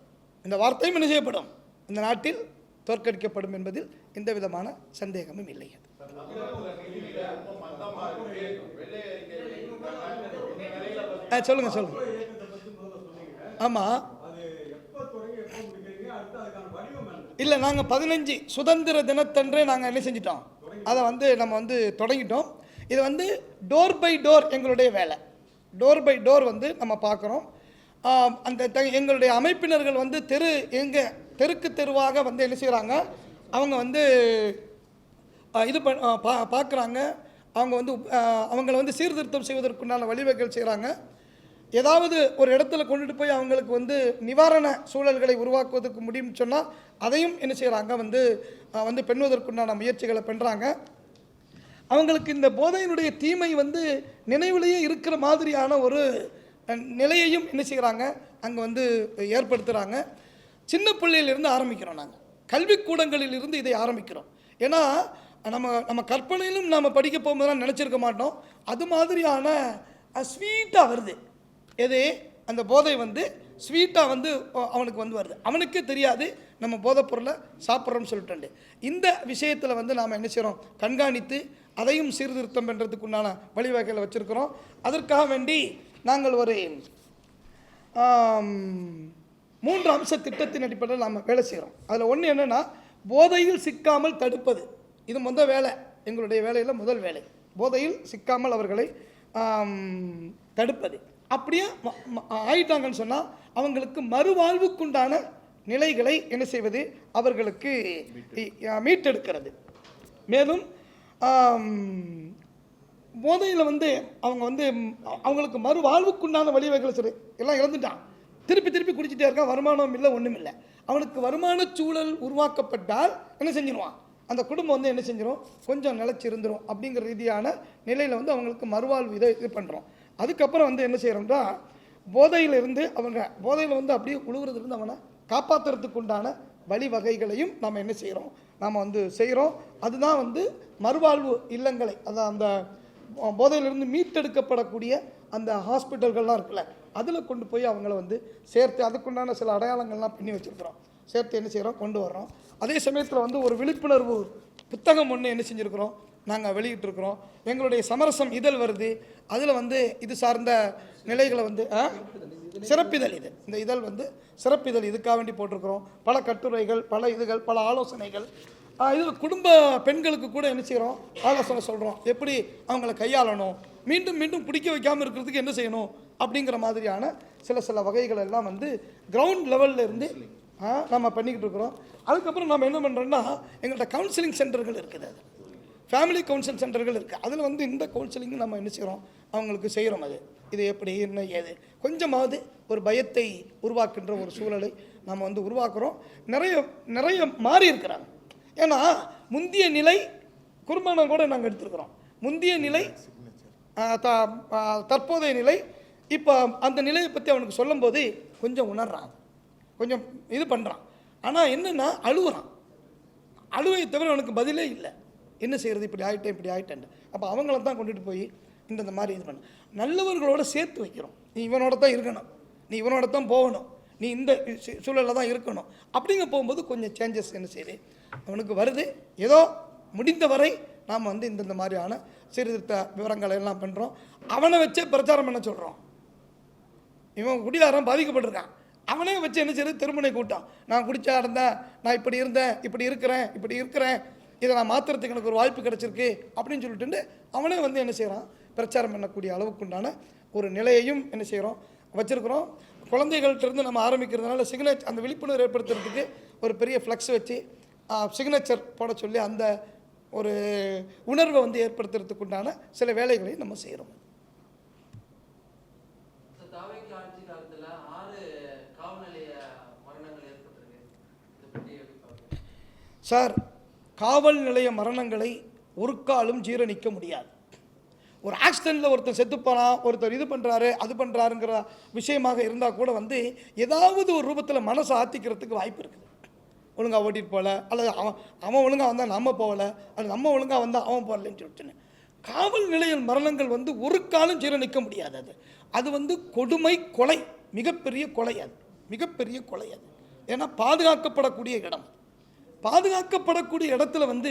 இந்த வார்த்தையும் என்ன செய்யப்படும், இந்த நாட்டில் தோற்கடிக்கப்படும் என்பதில் எந்த விதமான சந்தேகமும் இல்லை. சொல்லுங்க. ஆமாம், இல்லை நாங்கள் 15 சுதந்திர தினத்தன்றே நாங்கள் என்ன செஞ்சிட்டோம், அதை வந்து நம்ம வந்து தொடங்கிட்டோம். இது வந்து டோர் பை டோர் எங்களுடைய வேலை. டோர் பை டோர் வந்து நம்ம பார்க்குறோம். அந்த எங்களுடைய அமைப்பினர்கள் வந்து தெருக்கு தெருவாக வந்து என்ன செய்கிறாங்க, அவங்க வந்து இது பார்க்குறாங்க. அவங்க வந்து அவங்கள வந்து சீர்திருத்தம் செய்வதற்குண்டான வழிவகைகள் செய்கிறாங்க. ஏதாவது ஒரு இடத்துல கொண்டுட்டு போய் அவங்களுக்கு வந்து நிவாரண சூழல்களை உருவாக்குவதற்கு முடியும்னு சொன்னால் அதையும் என்ன செய்கிறாங்க, வந்து பெண்ணுவதற்குண்டான முயற்சிகளை பண்ணுறாங்க. அவங்களுக்கு இந்த போதையினுடைய தீமை வந்து நினைவிலேயே இருக்கிற மாதிரியான ஒரு நிலையையும் என்ன செய்கிறாங்க, அங்கே வந்து ஏற்படுத்துகிறாங்க. சின்ன பிள்ளையிலிருந்து ஆரம்பிக்கிறோம், நாங்கள் கல்விக்கூடங்களிலிருந்து இதை ஆரம்பிக்கிறோம். ஏன்னா நம்ம கற்பனையிலும் நாம் படிக்க போகும்போதெல்லாம் நினச்சிருக்க மாட்டோம். அது மாதிரியான ஸ்வீட்டாக வருது. எது, அந்த போதை வந்து ஸ்வீட்டாக வந்து அவனுக்கு வந்து வருது. அவனுக்கே தெரியாது நம்ம போதைப் பொருளை சாப்பிட்றோம்னு சொல்லிட்டு. இந்த விஷயத்தில் வந்து நாம் என்ன செய்கிறோம், கண்காணித்து அதையும் சீர்திருத்தம் பண்ணுறதுக்கு உண்டான வழிவகைகளை வச்சுருக்கிறோம். அதற்காக வேண்டி நாங்கள் ஒரு 3 அம்ச திட்டத்தின் அடிப்படையில் நாம் வேலை செய்கிறோம். அதில் ஒன்று என்னென்னா, போதையில் சிக்காமல் தடுப்பது. இது முதல் வேலை, எங்களுடைய வேலையில் முதல் வேலை. போதையில் சிக்காமல் அவர்களை தடுப்பது. அப்படியே ஆயிட்டாங்கன்னு சொன்னால் அவங்களுக்கு மறுவாழ்வுக்குண்டான நிலைகளை என்ன செய்வது, அவர்களுக்கு மீட்டெடுக்கிறது. மேலும் போதையில் வந்து அவங்க வந்து அவங்களுக்கு மறுவாழ்வுக்குண்டான வழிவகைகளை சரி எல்லாம் இழந்துட்டான், திருப்பி குடிச்சிட்டே இருக்கான், வருமானம் இல்லை, ஒன்றும் இல்லை. அவனுக்கு வருமான சூழல் உருவாக்கப்பட்டால் என்ன செஞ்சிருவான், அந்த குடும்பம் வந்து என்ன செஞ்சிடும், கொஞ்சம் நிலச்சிருந்துடும். அப்படிங்கிற ரீதியான நிலையில் வந்து அவங்களுக்கு மறுவாழ்வு இது பண்ணுறோம். அதுக்கப்புறம் வந்து என்ன செய்கிறோம்னா, போதையில் வந்து அப்படியே உழுவுறதுலேருந்து அவனை காப்பாற்றுறதுக்கு உண்டான வழிவகைகளையும் நாம் என்ன செய்கிறோம், நாம் வந்து செய்கிறோம். அதுதான் வந்து மறுவாழ்வு இல்லங்களை, அதான் அந்த போதையிலிருந்து மீட்டெடுக்கப்படக்கூடிய அந்த ஹாஸ்பிட்டல்கள்லாம் இருக்குல்ல, அதில் கொண்டு போய் அவங்கள வந்து சேர்த்து அதுக்குண்டான சில அடையாளங்கள்லாம் பண்ணி வச்சுருக்கிறோம். சேர்த்து என்ன செய்கிறோம், கொண்டு வர்றோம். அதே சமயத்தில் வந்து ஒரு விழிப்புணர்வு புத்தகம் ஒன்று என்ன செஞ்சுருக்கிறோம், நாங்கள் வெளியிட்டிருக்கிறோம். எங்களுடைய சமரசம் இதழ் வருது, அதில் வந்து இது சார்ந்த நிலைகளை வந்து சிறப்பிதழ், இந்த இதழ் வந்து சிறப்பிதழ், இதுக்காக வேண்டி போட்டிருக்கிறோம். பல கட்டுரைகள், பல இதுகள், பல ஆலோசனைகள். இதில் குடும்ப பெண்களுக்கு கூட என்ன செய்கிறோம், ஆலோசனை சொல்கிறோம், எப்படி அவங்கள கையாளணும், மீண்டும் மீண்டும் பிடிக்க வைக்காமல் இருக்கிறதுக்கு என்ன செய்யணும் அப்படிங்கிற மாதிரியான சில வகைகள் எல்லாம் வந்து கிரவுண்ட் லெவலில் இருந்து நம்ம பண்ணிக்கிட்டு இருக்கிறோம். அதுக்கப்புறம் நம்ம என்ன பண்ணுறோன்னா, எங்கள்கிட்ட கவுன்சிலிங் சென்டர்கள் இருக்குது, அது ஃபேமிலி கவுன்சில் சென்டர்கள் இருக்குது. அதில் வந்து இந்த கவுன்சிலிங் நம்ம என்ன செய்கிறோம், அவங்களுக்கு செய்கிறோம். அது இது எப்படி என்ன ஏது கொஞ்சமாவது ஒரு பயத்தை உருவாக்குன்ற ஒரு சூழலை நம்ம வந்து உருவாக்குறோம். நிறைய மாறி இருக்கிறாங்க. ஏன்னா முந்திய நிலை குர்பானம் கூட நாங்கள் எடுத்துருக்குறோம். முந்திய நிலை, தற்போதைய நிலை, இப்போ அந்த நிலையை பற்றி அவனுக்கு சொல்லும்போது கொஞ்சம் உணர்றான், கொஞ்சம் இது பண்ணுறான். ஆனால் என்னென்னா அழுகுறான். அழுவையை தவிர அவனுக்கு பதிலே இல்லை. என்ன செய்கிறது, இப்படி ஆகிட்டேன். அப்போ அவங்கள தான் கொண்டுட்டு போய் இந்த மாதிரி இது பண்ண நல்லவர்களோட சேர்த்து வைக்கிறோம். நீ இவனோட தான் இருக்கணும், நீ இவனோட தான் போகணும், நீ இந்த சூழலில் தான் இருக்கணும் அப்படிங்க போகும்போது கொஞ்சம் சேஞ்சஸ் என்ன செய்யுது அவனுக்கு வருது. ஏதோ முடிந்த வரை நாம் வந்து இந்த மாதிரியான சீர்திருத்த விவரங்களை எல்லாம் பண்ணுறோம். அவனை வச்சே பிரச்சாரம் பண்ண சொல்கிறோம். இவன் குடியாரம் பாதிக்கப்பட்டிருக்கான், அவனே வச்சு என்ன செய்யுது, திருமணை கூட்டம், நான் குடிச்சா இருந்தேன், நான் இப்படி இருந்தேன், இப்படி இருக்கிறேன், இதை நான் மாற்றுறதுக்கு எனக்கு ஒரு வாய்ப்பு கிடச்சிருக்கு அப்படின்னு சொல்லிட்டு அவனே வந்து என்ன செய்கிறான், பிரச்சாரம் பண்ணக்கூடிய அளவுக்குண்டான ஒரு நிலையையும் என்ன செய்கிறோம், வச்சுருக்கிறோம். குழந்தைகள்கிட்டருந்து நம்ம ஆரம்பிக்கிறதுனால சிக்னேச்சர், அந்த விழிப்புணர்வு ஏற்படுத்துறதுக்கு ஒரு பெரிய ஃப்ளக்ஸ் வச்சு சிக்னேச்சர் போட சொல்லி அந்த ஒரு உணர்வை வந்து ஏற்படுத்துறதுக்கு உண்டான சில வேலைகளையும் நம்ம செய்கிறோம். சார், காவல் நிலைய மரணங்களை ஒரு காலும் ஜீரணிக்க முடியாது. ஒரு ஆக்சிடெண்ட்டில் ஒருத்தர் செத்துப்போனா, ஒருத்தர் இது பண்ணுறாரு அது பண்ணுறாருங்கிற விஷயமாக இருந்தால் கூட வந்து ஏதாவது ஒரு ரூபத்தில் மனசை ஆற்றிக்கிறதுக்கு வாய்ப்பு இருக்குது. ஒழுங்காக ஓட்டிகிட்டு போகல, அல்லது அவன் ஒழுங்காக வந்தால் நம்ம போகலை, அல்லது நம்ம ஒழுங்காக வந்தால் அவன் போகலன்னு சொல்லிட்டுன்னு காவல் நிலைய மரணங்கள் வந்து ஒரு காலம் ஜீரணிக்க முடியாது. அது வந்து கொடுமை, கொலை, மிகப்பெரிய கொலை. அது மிகப்பெரிய கொலை. அது ஏன்னா பாதுகாக்கப்படக்கூடிய இடம். பாதுகாக்கப்படக்கூடிய இடத்துல வந்து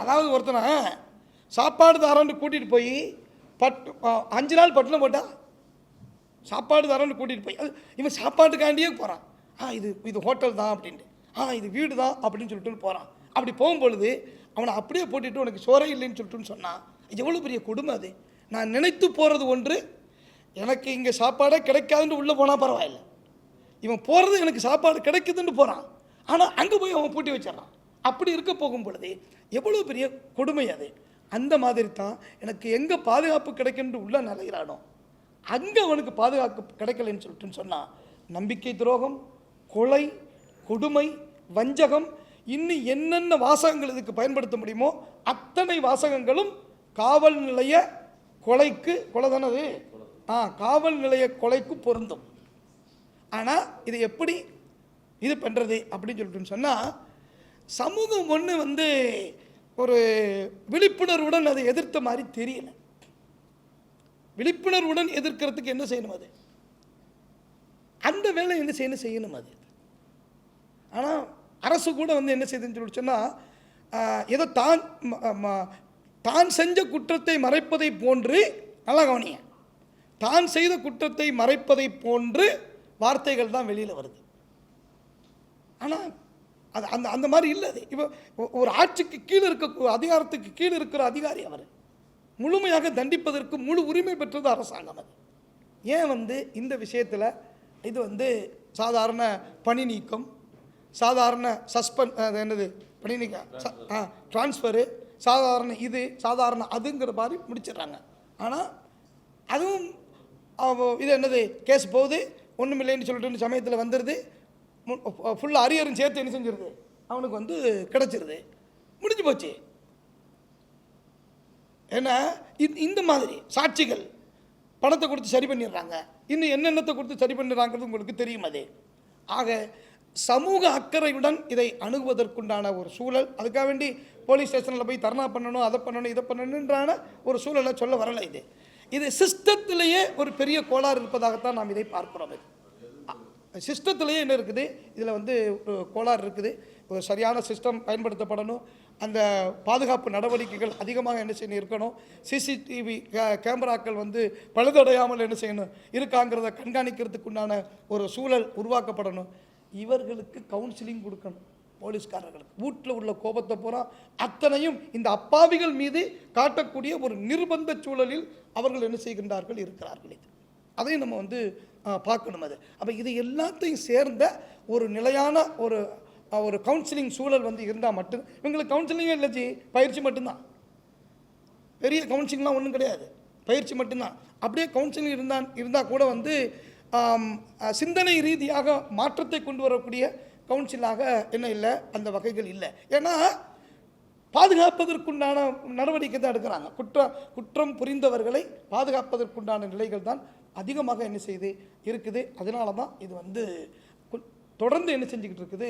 அதாவது ஒருத்தனை சாப்பாடு தரேன்னு கூட்டிகிட்டு போய் 5 நாள் பட்டினம் போட்டா சாப்பாடு தரேன்னு கூட்டிகிட்டு போய் இவன் சாப்பாட்டுக்காண்டியே போகிறான். இது ஹோட்டல் தான் அப்படின்ட்டு, இது வீடு தான் அப்படின்னு சொல்லிட்டு போகிறான். அப்படி போகும்பொழுது அவனை அப்படியே போட்டுட்டு உனக்கு சோறை இல்லைன்னு சொல்லிட்டுன்னு சொன்னான். எவ்வளோ பெரிய கொடுமை அது. நான் நினைத்து போகிறது ஒன்று, எனக்கு இங்கே சாப்பாடே கிடைக்காதுன்னு உள்ளே போனால் பரவாயில்லை, இவன் போகிறது எனக்கு சாப்பாடு கிடைக்குதுன்னு போகிறான், ஆனால் அங்கே போய் அவன் பூட்டி வச்சிடறான். அப்படி இருக்க போகும் பொழுது எவ்வளோ பெரிய கொடுமை அது. அந்த மாதிரி தான் எனக்கு எங்கே பாதுகாப்பு கிடைக்குன்னு உள்ள நிலையிறானோ அங்கே அவனுக்கு பாதுகாப்பு கிடைக்கலன்னு சொல்லிட்டுன்னு சொன்னால் நம்பிக்கை துரோகம், கொலை, கொடுமை, வஞ்சகம், இன்னும் என்னென்ன வாசகங்கள் இதுக்கு பயன்படுத்த முடியுமோ அத்தனை வாசகங்களும் காவல் நிலைய கொலைக்கு, கொலை தானது, காவல் நிலைய கொலைக்கு பொருந்தும். ஆனால் இது எப்படி இது பண்ணுறது அப்படின்னு சொல்லிட்டுன்னு சொன்னால், சமூகம் ஒன்று வந்து ஒரு விழிப்புணர்வுடன் அதை எதிர்த்த மாதிரி தெரியல. விழிப்புணர்வுடன் எதிர்க்கிறதுக்கு என்ன செய்யணும், அது அந்த வேலை என்ன செய்யணும் அது. ஆனால் அரசு கூட வந்து என்ன செய்யுதுன்னு சொல்லி சொன்னால், ஏதோ தான் செஞ்ச குற்றத்தை மறைப்பதை போன்று, நல்லா கவனிங்க, தான் செய்த குற்றத்தை மறைப்பதை போன்று வார்த்தைகள் தான் வெளியில் வருது. ஆனால் அது அந்த மாதிரி இல்லை. அது இப்போ ஒரு ஆட்சிக்கு கீழே இருக்க, அதிகாரத்துக்கு கீழே இருக்கிற அதிகாரி அவர் முழுமையாக தண்டிப்பதற்கு முழு உரிமை பெற்றது அரசாங்கம். அது ஏன் வந்து இந்த விஷயத்தில் இது வந்து சாதாரண பணி நீக்கம், சாதாரண என்னது பணி நீக்கம், ட்ரான்ஸ்ஃபரு, சாதாரண இது சாதாரண அதுங்கிற மாதிரி முடிச்சிடுறாங்க. ஆனால் அதுவும் இது என்னது கேஸ் போகுது, ஒன்றும் இல்லைன்னு சொல்லிட்டு சமயத்தில் வந்துடுது, ஃபுல்லாக அரியரும் சேர்த்து என்ன செஞ்சிருது அவனுக்கு வந்து கிடச்சிருது, முடிஞ்சு போச்சு. ஏன்னா இந்த மாதிரி சாட்சிகள் பணத்தை கொடுத்து சரி பண்ணிடுறாங்க, இன்னும் என்னென்னத்தை கொடுத்து சரி பண்ணிடுறாங்கிறது உங்களுக்கு தெரியும். அது ஆக சமூக அக்கறையுடன் இதை அணுகுவதற்குண்டான ஒரு சூழல். அதுக்காக வேண்டி போலீஸ் ஸ்டேஷனில் போய் தர்ணா பண்ணணும், அதை பண்ணணும், இதை பண்ணணுன்றான ஒரு சூழலை சொல்ல வரலை. இது சிஸ்டத்திலேயே ஒரு பெரிய கோளாறு இருப்பதாகத்தான் நாம் இதை பார்க்கிறோம். சிஸ்டத்திலேயே என்ன இருக்குது, இதில் வந்து ஒரு கோளாறு இருக்குது. ஒரு சரியான சிஸ்டம் பயன்படுத்தப்படணும். அந்த பாதுகாப்பு நடவடிக்கைகள் அதிகமாக என்ன செய்யணும் இருக்கணும். சிசிடிவி கேமராக்கள் வந்து பழுதடையாமல் என்ன செய்யணும் இருக்காங்கிறத கண்காணிக்கிறதுக்குண்டான ஒரு சூழல் உருவாக்கப்படணும். இவர்களுக்கு கவுன்சிலிங் கொடுக்கணும். போலீஸ்காரர்களுக்கு வீட்டில் உள்ள கோபத்தை பூரா அத்தனையும் இந்த அப்பாவிகள் மீது காட்டக்கூடிய ஒரு நிர்பந்த சூழலில் அவர்கள் என்ன செய்கின்றார்கள் இருக்கிறார்கள். இது அதையும் நம்ம வந்து பார்க்கணும். அது அப்போ இது எல்லாத்தையும் சேர்ந்த ஒரு நிலையான ஒரு கவுன்சிலிங் சூழல் வந்து இருந்தால் மட்டும். இவங்களுக்கு கவுன்சிலிங்கே இல்லை ஜி, பயிற்சி மட்டும்தான். பெரிய கவுன்சிலிங்லாம் ஒன்றும் கிடையாது, பயிற்சி மட்டும்தான். அப்படியே கவுன்சிலிங் இருந்தால் கூட வந்து சிந்தனை ரீதியாக மாற்றத்தை கொண்டு வரக்கூடிய கவுன்சிலாக என்ன இல்லை, அந்த வகைகள் இல்லை. ஏன்னா பாதுகாப்பதற்குண்டான நடவடிக்கை தான் எடுக்கிறாங்க. குற்றம் புரிந்தவர்களை பாதுகாப்பதற்குண்டான நிலைகள் தான் அதிகமாக என்ன செய்து இருக்குது. அதனால தான் இது வந்து தொடர்ந்து என்ன செஞ்சுக்கிட்டு இருக்குது,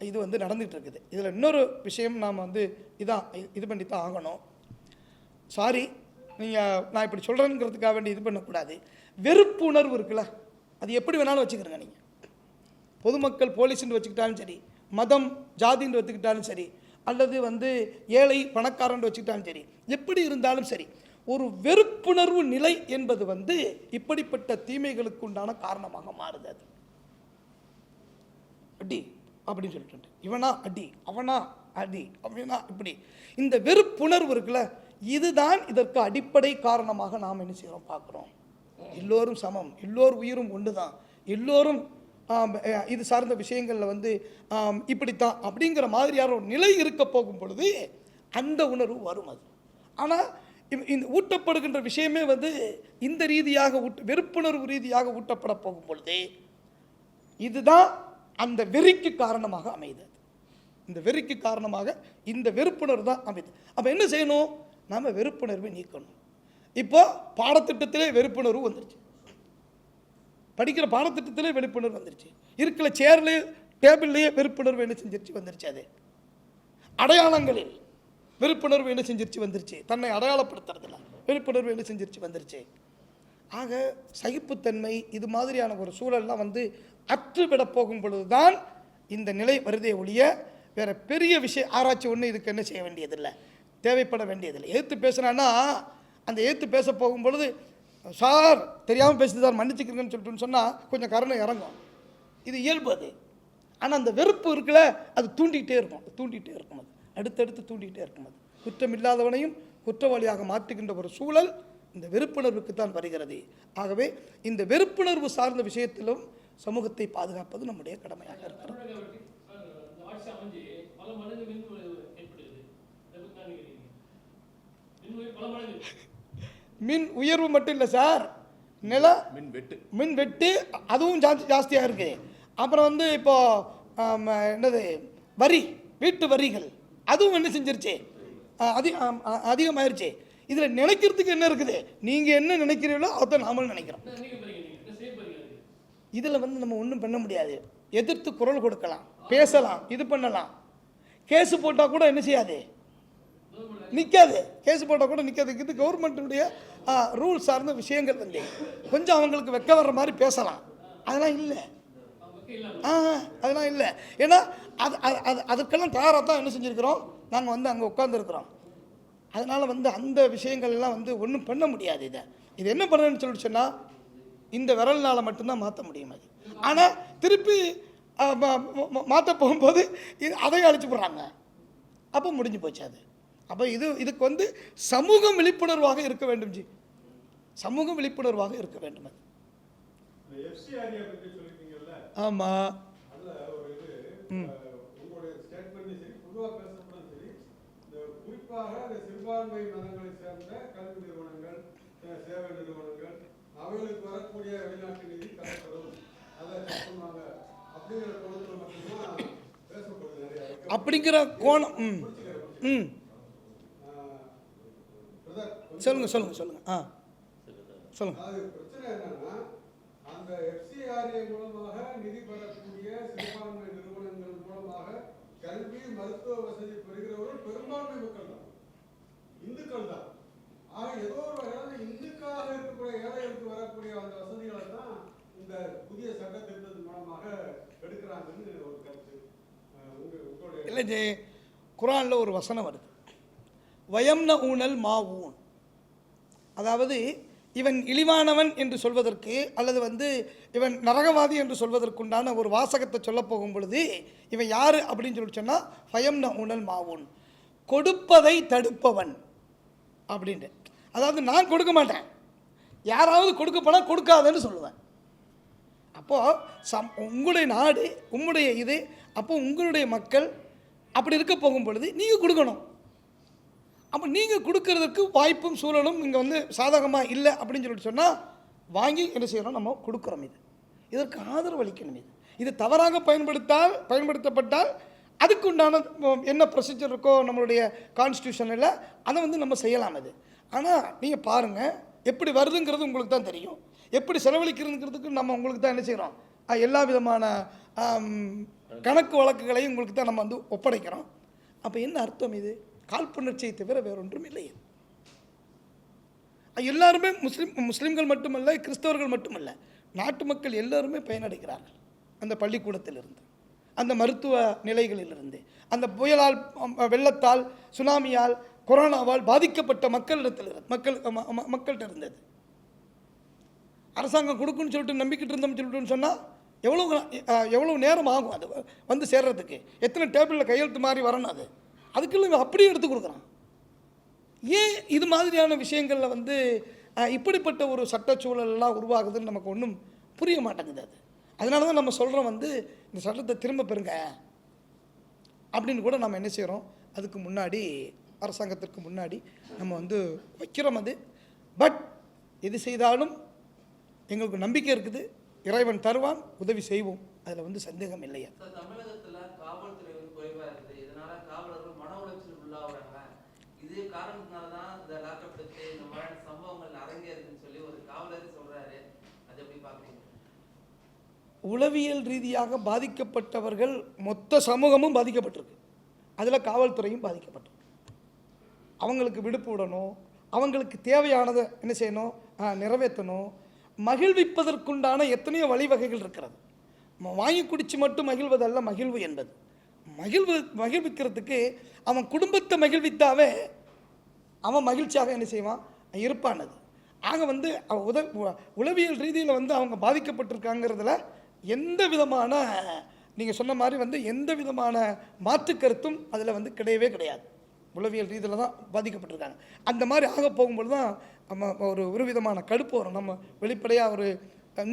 இது வந்து நடந்துகிட்டு இருக்குது. இதில் இன்னொரு விஷயம் நாம் வந்து இது பண்ணி தான் ஆகணும். சாரி, நான் இப்படி சொல்கிறேங்கிறதுக்காக வேண்டி இது பண்ணக்கூடாது. வெறுப்பு உணர்வு இருக்குல்ல, அது எப்படி வேணாலும் வச்சுக்கிறேங்க. நீங்கள் பொதுமக்கள் போலீஸ்ன்னு வச்சுக்கிட்டாலும் சரி, மதம் ஜாதின்னு வச்சுக்கிட்டாலும் சரி, அல்லது வந்து ஏழை பணக்காரன் வச்சுக்கிட்டாலும் சரி, எப்படி இருந்தாலும் சரி, ஒரு வெறுப்புணர்வு நிலை என்பது வந்து இப்படிப்பட்ட தீமைகளுக்கு உண்டான காரணமாக மாறுது. அது அடி அப்படின்னு சொல்லிட்டு, இவனா அடி, அவனா அடி, அப்படின்னா இப்படி இந்த வெறுப்புணர்வு இருக்குல்ல, இதுதான் இதற்கு அடிப்படை காரணமாக நாம் என்ன செய்கிறோம் பார்க்குறோம். எல்லோரும் சமம், எல்லோரும் உயிரும் ஒன்று தான், எல்லோரும் இது சார்ந்த விஷயங்களில் வந்து இப்படித்தான் அப்படிங்கிற மாதிரியான ஒரு நிலை இருக்க போகும் பொழுது அந்த உணர்வு வரும். அது ஆனால் இந்த ஊட்டப்படுகின்ற விஷயமே வந்து இந்த ரீதியாக வெறுப்புணர்வு ரீதியாக ஊட்டப்பட போகும் பொழுது இதுதான் அந்த வெறிக்கு காரணமாக அமையுது. இந்த வெறிக்கு காரணமாக இந்த வெறுப்புணர்வு தான் அமையுது. அப்போ என்ன செய்யணும், நாம் வெறுப்புணர்வை நீக்கணும். இப்போ பாடத்திட்டத்திலே வெறுப்புணர்வு வந்துருச்சு, படிக்கிற பாடத்திட்டத்திலே வெறுப்புணர்வு வந்துருச்சு, இருக்கிற சேர்லேயே டேபிள்லேயே வெறுப்புணர்வு என்ன செஞ்சிருச்சு வந்துருச்சு. அது அடையாளங்களில் வெறுப்புணர்வு என்ன செஞ்சிருச்சு வந்துருச்சு, தன்னை அடையாளப்படுத்துறதுல வெறுப்புணர்வு என்ன செஞ்சிருச்சு வந்துருச்சு. ஆக சகிப்புத்தன்மை இது மாதிரியான ஒரு சூழல்லாம் வந்து அற்றுவிட போகும் பொழுதுதான் இந்த நிலை வருதே ஒழிய வேற பெரிய விஷயம் ஆராய்ச்சி ஒன்று இதுக்கு என்ன செய்ய வேண்டியதில்லை, தேவைப்பட வேண்டியதில்லை. எதிர்த்து பேசுனான்னா அந்த எதிர்த்து பேச போகும் பொழுது சார் தெரியாமல் பேசுது சார் மன்னிச்சுக்கிறேன்னு சொல்லிட்டுன்னு சொன்னால் கொஞ்சம் கருணை இறங்கும், இது இயல்பு. அது ஆனால் அந்த வெறுப்பு இருக்குல்ல, அது தூண்டிகிட்டே இருக்கும், அது அடுத்தடுத்து தூண்டிகிட்டே இருக்கும். அது குற்றம் இல்லாதவனையும் குற்றவாளியாக மாற்றுகின்ற ஒரு சூழல் இந்த வெறுப்புணர்வுக்கு தான் வருகிறது. ஆகவே இந்த வெறுப்புணர்வு சார்ந்த விஷயத்திலும் சமூகத்தை பாதுகாப்பது நம்முடைய கடமையாக இருக்கிறது. மின் உயர்வு மட்டும் இல்லை சார், மின் வெட்டு அதுவும் ஜாஸ்தியாக இருக்குது. அப்புறம் வந்து இப்போ என்னது வீட்டு வரிகள் அதுவும் என்ன செஞ்சிருச்சு, அதிகமாயிருச்சு. இதில் நினைக்கிறதுக்கு என்ன இருக்குது, நீங்கள் என்ன நினைக்கிறீங்களோ அதை நாமளும் நினைக்கிறோம். இதில் வந்து நம்ம ஒன்றும் பண்ண முடியாது. எதிர்த்து குரல் கொடுக்கலாம், பேசலாம், இது பண்ணலாம். கேஸு போட்டால் கூட என்ன செய்யாது, நிற்காது. கேஸு போட்டால் கூட நிற்காது. இது கவர்மெண்ட்டுடைய ரூல் சார்ந்த விஷயங்கள் வந்து கொஞ்சம் அவங்களுக்கு வெக்க வர்ற மாதிரி பேசலாம், அதெல்லாம் இல்லை. அதெல்லாம் இல்லை. ஏன்னா அதுக்கெல்லாம் தயாராக தான் என்ன செஞ்சுருக்கிறோம், நாங்கள் வந்து அங்கே உட்காந்துருக்குறோம். அதனால் வந்து அந்த விஷயங்கள்லாம் வந்து ஒன்றும் பண்ண முடியாது. இது என்ன பண்ணுறேன்னு சொல்லிட்டு சொன்னால் இந்த விரல்னால் மட்டும்தான் மாற்ற முடியும். அது ஆனால் திருப்பி மாற்ற போகும்போது அதையும் அழிச்சு போடுறாங்க, அப்போ முடிஞ்சு போச்சு. அது அப்போ இதுக்கு வந்து சமூகம் விழிப்புணர்வாக இருக்க வேண்டும் ஜி, சமூகம் விழிப்புணர்வாக இருக்க வேண்டும். அது ஆமாம். குறிப்பாக சிறுபான்மை மதங்களை சேர்ந்த கல்வி நிறுவனங்கள், சேவை நிறுவனங்கள், அவைகளுக்கு வரக்கூடிய வெளிநாட்டு நிதி தரப்படும், அதை சொன்னாங்க அப்படிங்கிற கோணத்தில் மட்டும்தான் பேசப்படுது நிறைய அப்படிங்கிற கோணம். சொல்லுங்க. அது பிரச்சனை என்னன்னா, அந்த அந்த FCRA மூலமாக நிதி பெறக்கூடிய சிறுபான்மை நிறுவனங்கள் மூலமாக கல்வி மருத்துவ வசதி பெறுகிறவர்கள் பெரும்பான்மை மக்கள் தான், இந்துக்கள் தான். ஆக ஏதோ ஒரு வகையில் இந்துக்காக இருக்கக்கூடிய ஏழைகளுக்கு வரக்கூடிய அந்த வசதிகளை தான் இந்த புதிய சட்ட திட்டத்தின் மூலமாக எடுக்கிறாங்கன்னு ஒரு கருத்து. உங்களுடைய இல்லை ஜெய், குரானில் ஒரு வசனம் வருது, வயம்ன ஊனல் மா ஊன். அதாவது இவன் இழிவானவன் என்று சொல்வதற்கு அல்லது வந்து இவன் நரகவாதி என்று சொல்வதற்குண்டான ஒரு வாசகத்தை சொல்ல போகும் பொழுது இவன் யார் அப்படின்னு சொல்லி சொன்னால் ஃபயம்ன ஊனல் மாவூன், கொடுப்பதை தடுப்பவன் அப்படின்ட்டு. அதாவது நான் கொடுக்க மாட்டேன், யாராவது கொடுக்க போனால் கொடுக்காதன்னு சொல்லுவேன். அப்போது உங்களுடைய நாடு உங்களுடைய இது, அப்போ உங்களுடைய மக்கள் அப்படி இருக்க போகும் பொழுது நீங்கள் கொடுக்கணும். அப்போ நீங்கள் கொடுக்கறதுக்கு வாய்ப்பும் சூழலும் இங்கே வந்து சாதகமாக இல்லை அப்படின்னு சொல்லிட்டு சொன்னால் வாங்கி என்ன செய்யணும், நம்ம கொடுக்குறோம். இதற்கு ஆதரவு அளிக்கணும். இது தவறாக பயன்படுத்தப்பட்டால் அதுக்கு உண்டான என்ன ப்ரொசீஜர் இருக்கோ நம்மளுடைய கான்ஸ்டியூஷனில் அதை வந்து நம்ம செய்யலாம். அது ஆனால் நீங்கள் பாருங்கள், எப்படி வருதுங்கிறது உங்களுக்கு தான் தெரியும், எப்படி செலவழிக்கிறதுங்கிறதுக்கு நம்ம உங்களுக்கு தான் என்ன செய்கிறோம், எல்லா விதமான கணக்கு வழக்குகளையும் உங்களுக்கு தான் நம்ம வந்து ஒப்படைக்கிறோம். அப்போ என்ன அர்த்தம்? இது காழ்ப்புணர்ச்சியை தவிர வேறொன்றும் இல்லை. எல்லாருமே முஸ்லீம்கள் மட்டுமல்ல, கிறிஸ்தவர்கள் மட்டுமல்ல, நாட்டு மக்கள் எல்லாருமே பயனடைகிறார்கள். அந்த பள்ளிக்கூடத்திலிருந்து, அந்த மருத்துவ நிலைகளிலிருந்து, அந்த புயலால், வெள்ளத்தால், சுனாமியால், கொரோனாவால் பாதிக்கப்பட்ட மக்கள்கிட்ட இருந்தது. அரசாங்கம் கொடுக்குன்னு சொல்லிட்டு நம்பிக்கிட்டு இருந்தோம்னு சொல்லிட்டுன்னு சொன்னால் எவ்வளோ நேரம் ஆகும் அது வந்து சேர்றதுக்கு? எத்தனை டேபிளில் கையெழுத்து மாதிரி வரணும்? அதுக்குள்ள அப்படியே எடுத்து கொடுக்குறான். ஏன் இது மாதிரியான விஷயங்களில் வந்து இப்படிப்பட்ட ஒரு சட்டச்சூழல்லாம் உருவாகுதுன்னு நமக்கு ஒன்றும் புரிய மாட்டேங்குது. அதனால தான் நம்ம சொல்கிறோம் வந்து இந்த சட்டத்தை திரும்ப பெறுங்க அப்படின்னு கூட நம்ம என்ன செய்கிறோம், அதுக்கு முன்னாடி அரசாங்கத்திற்கு முன்னாடி நம்ம வந்து வைக்கிறோம். பட் எது செய்தாலும் எங்களுக்கு நம்பிக்கை இருக்குது, இறைவன் தருவான், உதவி செய்வோம், அதில் வந்து சந்தேகம் இல்லையா. தமிழகத்தில் காவல்துறை குறைவாக இருக்குது, இதனால காவலர்கள் மன உளைச்சல் உள்ளாகிறாங்க. இது காரணத்தினால தான் இந்த லாக்அப் எடுத்து இந்த மாதிரியான சம்பவங்கள் அரங்கேறுதுன்னு சொல்லி ஒரு காவலர் சொல்றாரு. அது எப்படி பார்க்குறீங்க? உளவியல் ரீதியாக பாதிக்கப்பட்டவர்கள் மொத்த சமூகமும் பாதிக்கப்பட்டிருக்கு, அதில் காவல்துறையும் பாதிக்கப்பட்டிருக்கு. அவங்களுக்கு விடுப்பு விடணும், அவங்களுக்கு தேவையானதை என்ன செய்யணும், நிறைவேற்றணும். மகிழ்விப்பதற்குண்டான எத்தனையோ வழிவகைகள் இருக்கிறது. வாங்கி குடித்து மட்டும் மகிழ்வதல்ல மகிழ்வு என்பது. மகிழ்விக்கிறதுக்கு அவன் குடும்பத்தை மகிழ்வித்தாவே அவன் மகிழ்ச்சியாக என்ன செய்வான், இருப்பானது. ஆக வந்து உளவியல் ரீதியில் வந்து அவங்க பாதிக்கப்பட்டிருக்காங்கிறதுல எந்த விதமான, நீங்கள் சொன்ன மாதிரி வந்து எந்த விதமான மாற்று கருத்தும் அதில் வந்து கிடையவே கிடையாது. உளவியல் ரீதியில் தான் பாதிக்கப்பட்டிருக்காங்க. அந்த மாதிரி ஆக போகும்போது தான் நம்ம ஒரு விதமான கடுப்பு வரும். நம்ம வெளிப்படையாக ஒரு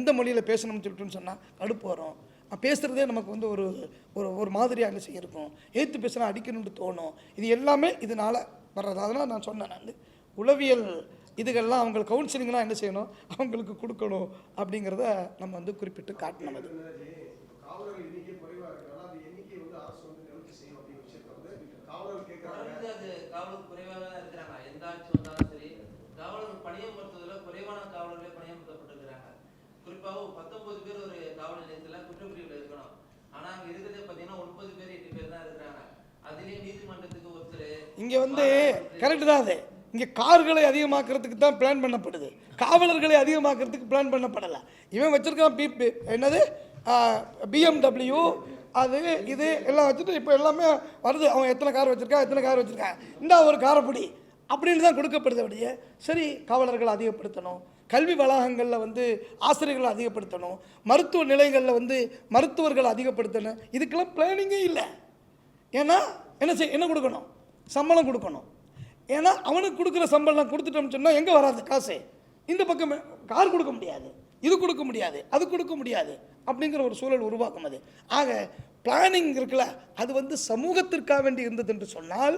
இந்த மொழியில் பேசணும்னு சொல்லிட்டுன்னு சொன்னால் கடுப்பு வரும். பேசுகிறதே நமக்கு வந்து ஒரு மாதிரியாக என்ன செய்ய இருக்கும், எதிர்த்து பேசுனா அடிக்கணும்னு தோணும். இது எல்லாமே இதனால் வர்றது. அதனால் நான் சொன்னேன், வந்து உளவியல் இதுகள்லாம் அவங்களுக்கு கவுன்சிலிங்லாம் என்ன செய்யணும், அவங்களுக்கு கொடுக்கணும் அப்படிங்கிறத நம்ம வந்து குறிப்பிட்டு காட்டணும். அது காவலர்கள் எண்ணிக்கை குறைவாக இருக்கு, ஆனால் அந்த எண்ணிக்கை வந்து அரசு வந்து நிவர்த்தி செய்யும் அப்படிங்கிற விஷயத்தை வந்து காவலர்கள் கேட்குறாங்க. அது காவலர்கள் குறைவாக தான் இருக்கிறாங்க. எந்த ஆட்சி வந்தாலும் சரி, காவலர்கள் பணியமர்த்துவதில் குறைவான காவலர்களே பணியமர்த்தப்பட்டிருக்கிறாங்க. குறிப்பாக 19 பேர் ஒரு காவல் நிலையத்தில் குற்றப்பிரிவில் இருக்கணும். ஆனால் அங்கே இருக்கிறதே பார்த்தீங்கன்னா 9 பேர் 8 பேர் தான் இருக்கிறாங்க. அதுலேயே நீதிமன்றத்துக்கு ஒருத்தர். இங்கே வந்து கரெக்டு தான். அது இங்கே கார்களை அதிகமாக்குறதுக்கு தான் பிளான் பண்ணப்படுது, காவலர்களை அதிகமாக்குறதுக்கு பிளான் பண்ணப்படலை. இவன் வச்சுருக்கான் என்னது BMW, அது இது எல்லாம் வச்சுட்டு இப்போ எல்லாமே வருது. அவன் எத்தனை கார் வச்சுருக்கான், இந்த ஒரு காரைப்படி அப்படின்னு தான் கொடுக்கப்படுது. அப்படியே சரி, காவலர்களை அதிகப்படுத்தணும், கல்வி வளாகங்களில் வந்து ஆசிரியர்களை அதிகப்படுத்தணும், மருத்துவ நிலையங்களில் வந்து மருத்துவர்களை அதிகப்படுத்தணும். இதுக்கெல்லாம் பிளானிங்கே இல்லை. ஏன்னா என்ன கொடுக்கணும், சம்பளம் கொடுக்கணும். ஏன்னா அவனுக்கு கொடுக்குற சம்பளம் கொடுத்துட்டோம்னு சொன்னால் எங்கே வராது காசு, இந்த பக்கம் கார் கொடுக்க முடியாது, இது கொடுக்க முடியாது, அது கொடுக்க முடியாது அப்படிங்கிற ஒரு சூழல் உருவாக்கும். அது ஆக பிளானிங் இருக்குல்ல, அது வந்து சமூகத்திற்காக வேண்டி இருந்தது என்று சொன்னால்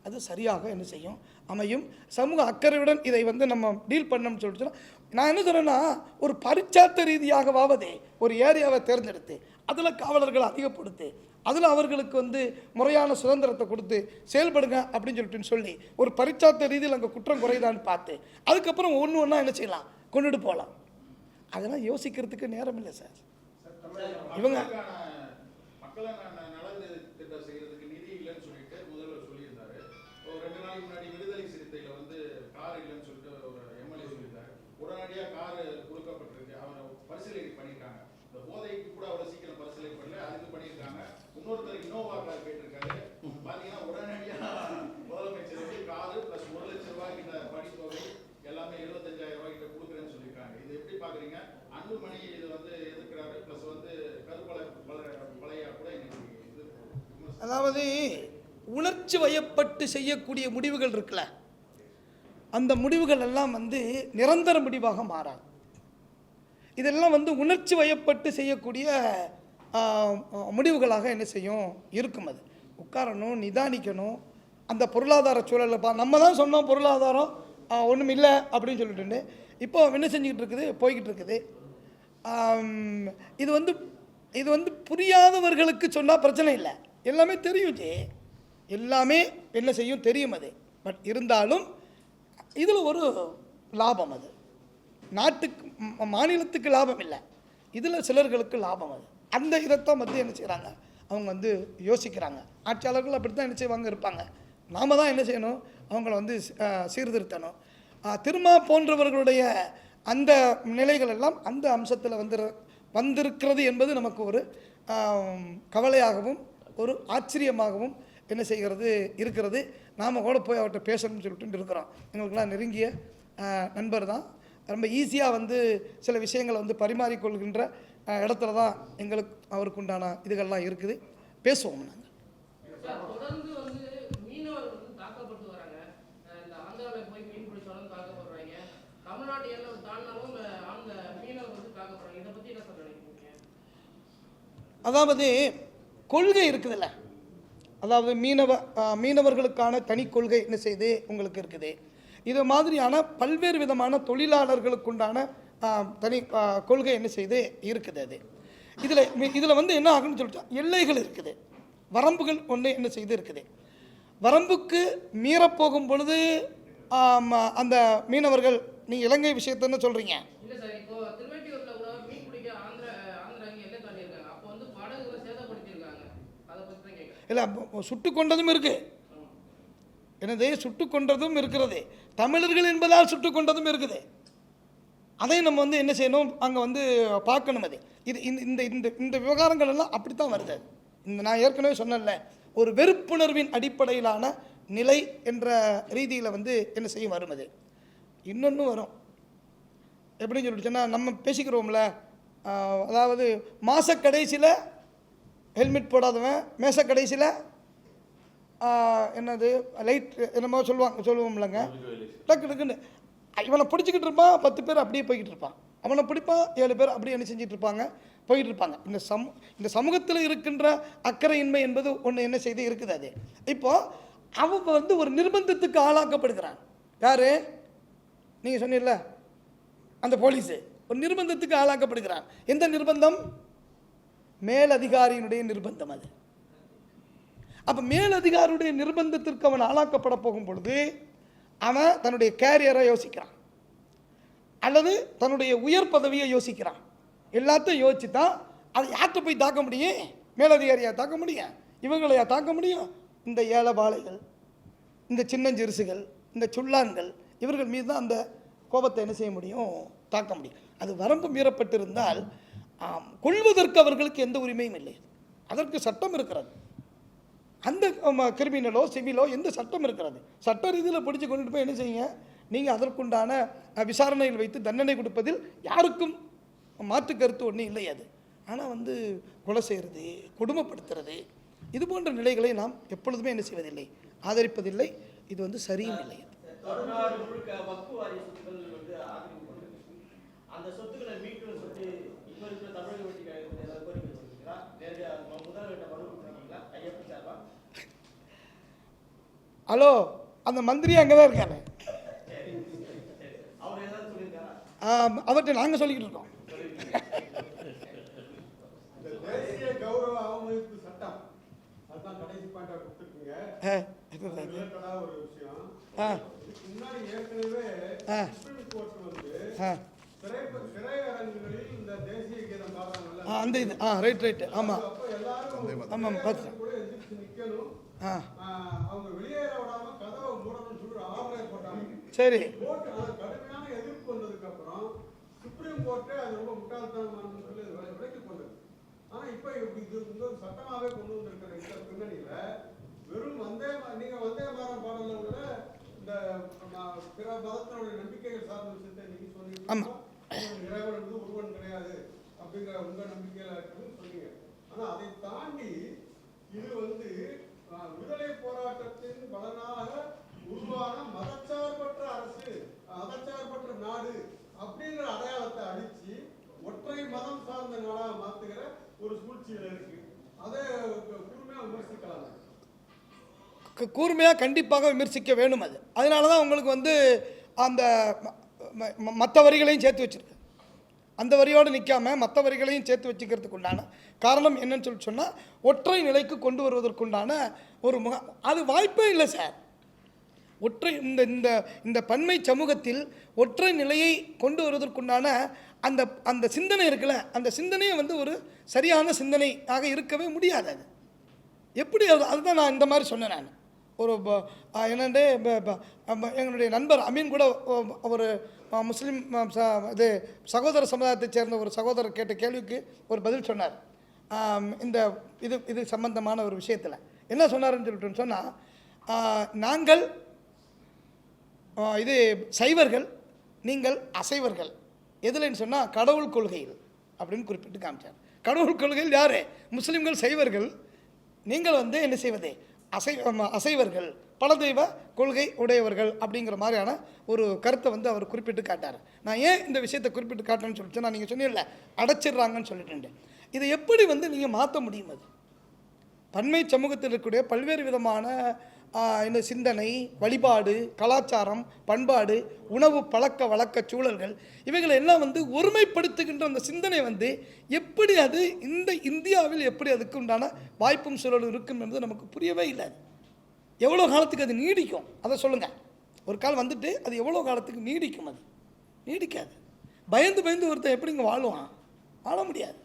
அது சரியாக என்ன செய்யும், அமையும். சமூக அக்கறையுடன் இதை வந்து நம்ம டீல் பண்ணோம்னு சொல்லிட்டு நான் என்ன சொல்கிறேன்னா, ஒரு பரிச்சார்த்த ரீதியாகவாவது ஒரு ஏரியாவை தேர்ந்தெடுத்து அதில் காவலர்களை அதிகப்படுத்து, அதில் அவர்களுக்கு வந்து முறையான சுதந்திரத்தை கொடுத்து செயல்படுங்க அப்படின்னு சொல்லி ஒரு பரிச்சார்த்த ரீதியில் அங்கே குற்றம் குறைதான்னு பார்த்து அதுக்கப்புறம் ஒன்று ஒன்றா என்ன செய்யலாம், கொண்டுட்டு போகலாம். அதெல்லாம் யோசிக்கிறதுக்கு நேரம் இல்லை சார். இவங்க மக்களை நலன் திட்டம் செய்யறதுக்கு நிதி இல்லைன்னு சொல்லிட்டு முதல்வர் சொல்லியிருந்தாரு. ஒரு 2 நாளைக்கு முன்னாடி விடுதலை சிறுத்தையில வந்து கார் இல்லைன்னு சொல்லிட்டு ஒரு எம்எல்ஏ சொல்லியிருந்தாரு. உடனடியாக கார் கொடுக்கப்பட்டிருக்கு. அவரை பரிசீலனை பண்ணியிருக்காங்க. இந்த போதைக்கு கூட அவ்வளோ சீக்கிரம் பரிசீலனை பண்ணல, அதுக்கு பண்ணியிருக்காங்க. இன்னொருத்தர் இன்னோவா கார் கேட்டிருக்காரு. பார்த்தீங்கன்னா உடனடியாக முதலமைச்சர் வந்து காரு ப்ளஸ் 1 லட்சம் ரூபாய் கிட்ட படித்தொகை எல்லாமே 75,000 ரூபாய் கிட்ட கொடுக்குறேன்னு சொல்லியிருக்காங்க. இது எப்படி பார்க்குறீங்க? அன்புமணி இது வந்து எதிர்க்கிறாரு, ப்ளஸ் வந்து பழையா கூட இன்னைக்கு இது. அதாவது உணர்ச்சி வயப்பட்டு செய்யக்கூடிய முடிவுகள் இருக்குல்ல, அந்த முடிவுகள் எல்லாம் வந்து நிரந்தர முடிவாக மாறாது. இதெல்லாம் வந்து உணர்ச்சி வயப்பட்டு செய்யக்கூடிய முடிவுகளாக என்ன செய்யும் இருக்கும். அது உட்காரணும், நிதானிக்கணும். அந்த பொருளாதார சூழலில் நம்ம தான் சொன்னோம் பொருளாதாரம் ஒன்றும் இல்லை அப்படின்னு சொல்லிட்டு இப்போ என்ன செஞ்சுக்கிட்டு இருக்குது, போய்கிட்டு இருக்குது. இது வந்து புரியாதவர்களுக்கு சொன்னால் பிரச்சனை இல்லை, எல்லாமே தெரியும். எல்லாமே என்ன செய்யும் தெரியும் அது. பட் இருந்தாலும் இதில் ஒரு லாபம், அது நாட்டுக்கு மாநிலத்துக்கு லாபம் இல்லை, இதில் சிலர்களுக்கு லாபம். அது அந்த இதைத்தான் வந்து என்ன செய்கிறாங்க, அவங்க வந்து யோசிக்கிறாங்க. ஆட்சியாளர்கள் அப்படி தான் என்ன செய்வாங்க இருப்பாங்க. நாம் தான் என்ன செய்யணும், அவங்கள வந்து சீர்திருத்தணும். திருமா போன்றவர்களுடைய அந்த நிலைகள் எல்லாம் அந்த அம்சத்தில் வந்திருக்கிறது என்பது நமக்கு ஒரு கவலையாகவும் ஒரு ஆச்சரியமாகவும் என்ன செய்கிறது இருக்கிறது. நாம் கூட போய் அவர்கிட்ட பேசணும்னு சொல்லிட்டு இருக்கிறோம். எங்களுக்கெல்லாம் நெருங்கிய நண்பர் தான். ரொம்ப ஈஸியாக வந்து சில விஷயங்களை வந்து பரிமாறிக்கொள்கின்ற இடத்துல தான் எங்களுக்கு அவருக்கு உண்டான இதுகள்லாம் இருக்குது. பேசுவோம் நாங்கள். தொடர்ந்து வந்து மீனவர்கள் வந்து தாக்கப்பட்டு வராங்க. இந்த ஆந்திராவில் போய் மீன் பிடிச்சாலும் தாக்கப்படுறாங்க. தமிழ்நாட்டு எல்லை தாண்டினாலும் அந்த மீனவர் வந்து தாக்கப்படுறாங்க. இதை பற்றி என்ன சார் நினைக்கிறீங்க? அதாவது கொள்கை இருக்குதுல்ல, அதாவது மீனவர்களுக்கான தனி கொள்கை என்ன செய்து உங்களுக்கு இருக்குது. இது மாதிரியான பல்வேறு விதமான தொழிலாளர்களுக்குண்டான தனி கொள்கை என்ன செய்து இருக்குது. அது இதில் வந்து என்ன ஆகுன்னு சொல்லிட்டு எல்லைகள் இருக்குது, வரம்புகள் ஒன்று என்ன செய்து இருக்குது. வரம்புக்கு மீறப்போகும் பொழுது அந்த மீனவர்கள், நீங்கள் இலங்கை விஷயத்தை சொல்கிறீங்க. இல்லை சார், இப்போ திருவெட்டியூரில் கூட மீன் பிடிக்க ஆந்திரா எல்லை தாண்டியிருக்காங்க. அப்போ வந்து படகுகளை சேதப்படுத்தியிருக்காங்க. அதை பற்றி தான் கேட்குறேன். இல்லை, சுட்டு கொண்டதும் இருக்குது. எனது சுட்டு கொண்டதும் இருக்கிறது, தமிழர்கள் என்பதால் சுட்டு கொண்டதும் இருக்குது. அதை நம்ம வந்து என்ன செய்யணும், அங்கே வந்து பார்க்கணும். அது இது இந்த இந்த இந்த விவகாரங்கள் எல்லாம் அப்படித்தான் வருது. நான் ஏற்கனவே சொன்னேன்ல, ஒரு வெறுப்புணர்வின் அடிப்படையிலான நிலை என்ற ரீதியில் வந்து என்ன செய்யும் வரும். அது இன்னொன்று வரும். எப்படின்னு சொல்லிட்டுச்சுன்னா, நம்ம பேசிக்கிறோம்ல, அதாவது மாத கடைசியில் ஹெல்மெட் போடாதவன் மேச கடைசியில் என்னது லைட் என்னமோ சொல்லுவோம்லங்க, டக்கு டக்குன்னு இவனை பிடிச்சிக்கிட்டு இருப்பான், 10 பேர் அப்படியே போய்கிட்டு இருப்பான். அவனை பிடிப்பான், 7 பேர் அப்படியே என்ன செஞ்சிட்டு இருப்பாங்க, போய்கிட்டு இருப்பாங்க. இந்த சமூகத்தில் இருக்கின்ற அக்கறையின்மை என்பது ஒன்று என்ன செய்து இருக்குது. அது இப்போது அவங்க வந்து ஒரு நிர்பந்தத்துக்கு ஆளாக்கப்படுகிறான். யார் நீங்கள் சொன்னீர்ல, அந்த போலீஸு ஒரு நிர்பந்தத்துக்கு ஆளாக்கப்படுகிறான். எந்த நிர்பந்தம்? மேலதிகாரியினுடைய நிர்பந்தம். அது அப்போ மேலதிகாரியுடைய நிர்பந்தத்திற்கு அவன் ஆளாக்கப்பட போகும் பொழுது அவன் தன்னுடைய கேரியரை யோசிக்கிறான், அல்லது தன்னுடைய உயர் பதவியை யோசிக்கிறான். எல்லாத்தையும் யோசிச்சு தான் அதை யார்கிட்ட போய் தாக்க முடியும்? மேலதிகாரியாக தாக்க முடியும்? இவங்களையா தாக்க முடியும்? இந்த ஏழைபாளைகள், இந்த சின்னஞ்சிறுசுகள், இந்த சுள்ளான்கள், இவர்கள் மீது தான் அந்த கோபத்தை என்ன செய்ய முடியும், தாக்க முடியும். அது வரம்பு மீறப்பட்டிருந்தால் கொள்வதற்கு அவர்களுக்கு எந்த உரிமையும் இல்லை. அதற்கு சட்டம் இருக்கிறது. அந்த கிரிமினலோ சிவிலோ எந்த சட்டம் இருக்கிறது. சட்ட ரீதியில் பிடிச்சி கொண்டுட்டு போய் என்ன செய்யுங்க, நீங்கள் அதற்குண்டான விசாரணையில் வைத்து தண்டனை கொடுப்பதில் யாருக்கும் மாற்று கருத்து ஒன்றும் இல்லை. அது ஆனால் வந்து கொலை செய்கிறது, கொடுமைப்படுத்துறது, இது போன்ற நிலைகளை நாம் எப்பொழுதுமே என்ன செய்வதில்லை, ஆதரிப்பதில்லை. இது வந்து சரியும் இல்லை. தமிழ்நாடு முழுக்க வக்ஃப் வாரிய சொத்துக்கள் வந்து ஆக்கிரமிக்கப்பட்டிருக்கு. அந்த சொத்துக்களை மீட்கணும்னு சொல்லிட்டு இப்போ இருக்கிற தமிழக வெட்டி ஏதாவது கோரிக்கை வச்சிருக்கீங்களா? நேரடியாக முதல்வர்கிட்ட மனு கொடுத்துருக்கீங்களா? ஐயப்பன் சார்பா? ஹலோ, அந்த மந்திரி அங்கே தான் இருக்காரு. அவர் ஏதாவது சொல்லியிருக்காரா? அவர்கிட்ட நாங்கள் சொல்லிக்கிட்டு இருக்கோம். தேசிய கௌரவ அவமதிப்பு சட்டம், அதுதான் கடைசி பாயிண்டா கொடுத்துருக்கீங்க. ரிலேட்டடா ஒரு விஷயம். இதுக்கு முன்னாடி ஏற்கனவே சுப்ரீம் கோர்ட் வந்து திரையரங்குகளில் இந்த தேசிய கீதம் பாடுறாங்கல்ல, அந்த இது ரைட் ஆமாம் அப்போ எல்லாரும் ஆமாம் பார்த்துட்டேன். கூட எந்திரிச்சு நிக்கணும். அவங்க வெளியேற விடாம கதவை மூடணும்னு சொல்லி ஒரு ஆர்டர் போட்டாங்க. சரி போட்டு அது கடுமையான எதிர்ப்பு வந்ததுக்கு அப்புறம் சுப்ரீம் கோர்ட்டே அது ரொம்ப முட்டாள்தனமானு சொல்லி விலக்கி கொண்டது. ஆனா இப்ப இது வந்து ஒரு சட்டமாவே கொண்டு வந்திருக்கிற இந்த பின்னணியில வெறும் நீங்க வந்தே மாறம் பாடல உள்ள இந்த பிற மதத்தினுடைய நம்பிக்கைகள் சார்ந்த விஷயத்தை நீங்க சொன்னீங்க. இறைவன் வந்து ஒருவன் கிடையாது அப்படிங்கிற உங்க நம்பிக்கையில இருக்குன்னு சொன்னீங்க. ஆனா அதை தாண்டி இது வந்து விடுதலை போராட்டத்தின் பலனாக உருவான மதச்சார்பற்ற அரசு, மதச்சார்பற்ற நாடு அப்படிங்கிற அடையாளத்தை அடிச்சு ஒற்றை மதம் சார்ந்த நாடாக மாத்துகிற ஒரு சூழ்ச்சியில இருக்கு. அதை கூர்மையா விமர்சிக்கலாம். கூர்மையாக கண்டிப்பாக விமர்சிக்க வேணும். அதனால தான் உங்களுக்கு வந்து அந்த மற்ற வரிகளையும் சேர்த்து வச்சுருக்கு. அந்த வரியோடு நிற்காமல் மற்ற வரிகளையும் சேர்த்து வச்சுக்கிறதுக்கு உண்டான காரணம் என்னன்னு சொல்லி சொன்னால் ஒற்றை நிலைக்கு கொண்டு வருவதற்குண்டான ஒரு அது வாய்ப்பே இல்லை சார். ஒற்றை இந்த இந்த பன்மை சமூகத்தில் ஒற்றை நிலையை கொண்டு வருவதற்குண்டான அந்த அந்த சிந்தனை இருக்குல்ல, அந்த சிந்தனையை வந்து ஒரு சரியான சிந்தனையாக இருக்கவே முடியாது. அது எப்படி அதுதான் நான் இந்த மாதிரி சொன்னேன். நான் ஒரு என்னென்று எங்களுடைய நண்பர் அமீன் கூட ஒரு முஸ்லீம் இது சகோதர சமுதாயத்தைச் சேர்ந்த ஒரு சகோதரர் கேட்ட கேள்விக்கு ஒரு பதில் சொன்னார். இந்த இது சம்பந்தமான ஒரு விஷயத்தில் என்ன சொன்னார்ன்னு சொல்லிட்டு சொன்னால், நாங்கள் இது சைவர்கள், நீங்கள் அசைவர்கள் எதுலன்னு சொன்னால் கடவுள் கொள்கையில் அப்படின்னு குறிப்பிட்டு காமிச்சார். கடவுள் கொள்கையில் யார்? முஸ்லீம்கள் சைவர்கள், நீங்கள் வந்து என்ன செய்வது அசைவர்கள், பல தெய்வ கொள்கை உடையவர்கள் அப்படிங்கிற மாதிரியான ஒரு கருத்தை வந்து அவர் குறிப்பிட்டு காட்டார். நான் ஏன் இந்த விஷயத்தை குறிப்பிட்டு காட்டுறேன்னு சொல்லிட்டு நான் நீங்கள் சொன்னீங்கல்ல அடைச்சிடுறாங்கன்னு சொல்லிட்டு, இதை எப்படி வந்து நீங்கள் மாற்ற முடியும்? அது பன்மை சமூகத்தில் இருக்கக்கூடிய பல்வேறு விதமான இந்த சிந்தனை, வழிபாடு, கலாச்சாரம், பண்பாடு, உணவு, பழக்க வழக்க சூழல்கள் இவைகளை எல்லாம் வந்து ஒருமைப்படுத்துகின்ற அந்த சிந்தனை வந்து எப்படி அது இந்த இந்தியாவில் எப்படி அதுக்கு உண்டான வாய்ப்பும் சூழலும் இருக்கும் என்பது நமக்கு புரியவே இல்லை. எவ்வளோ காலத்துக்கு அது நீடிக்கும் அதை சொல்லுங்கள். ஒரு கால் வந்துட்டு அது எவ்வளோ காலத்துக்கு நீடிக்கும்? அது நீடிக்காது. பயந்து ஒருத்தன் எப்படி இங்கே வாழுவான்? வாழ முடியாது.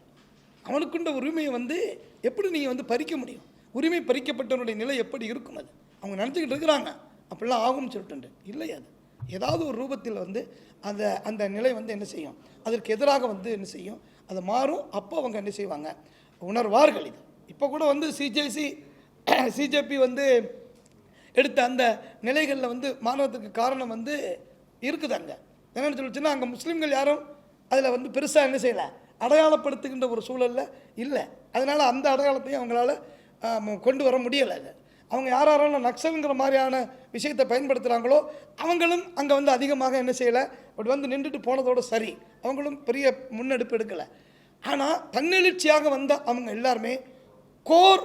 அவனுக்குண்ட உரிமையை வந்து எப்படி நீங்கள் வந்து பறிக்க முடியும்? உரிமை பறிக்கப்பட்டவனுடைய நிலை எப்படி இருக்கும்? அது அவங்க நினச்சிக்கிட்டு இருக்கிறாங்க அப்படிலாம் ஆகும்னு சொல்லிட்டு இல்லை. அது ஏதாவது ஒரு ரூபத்தில் வந்து அந்த அந்த நிலை வந்து என்ன செய்யும்? அதற்கு எதிராக வந்து என்ன செய்யும்? அது மாறும். அப்போ அவங்க என்ன செய்வாங்க? உணர்வார்கள். இது இப்போ கூட வந்து சிஜேபி வந்து எடுத்த அந்த நிலைகளில் வந்து மாணவத்துக்கு காரணம் வந்து இருக்குது. அங்கே என்னென்னு சொல்லிச்சுன்னா அங்கே முஸ்லீம்கள் யாரும் அதில் வந்து பெருசாக என்ன செய்யலை, அடையாளப்படுத்துகின்ற ஒரு சூழலில் இல்லை. அதனால் அந்த அடையாளத்தையும் அவங்களால கொண்டு வர முடியலை. அது அவங்க யாரெல்லாம் நக்சலுங்கிற மாதிரியான விஷயத்தை பயன்படுத்துகிறாங்களோ அவங்களும் அங்கே வந்து அதிகமாக என்ன செய்யலை, அப்படி வந்து நின்றுட்டு போனதோடு சரி, அவங்களும் பெரிய முன்னெடுப்பு எடுக்கலை. ஆனால் தன்னெழுச்சியாக வந்த அவங்க எல்லாருமே கோர்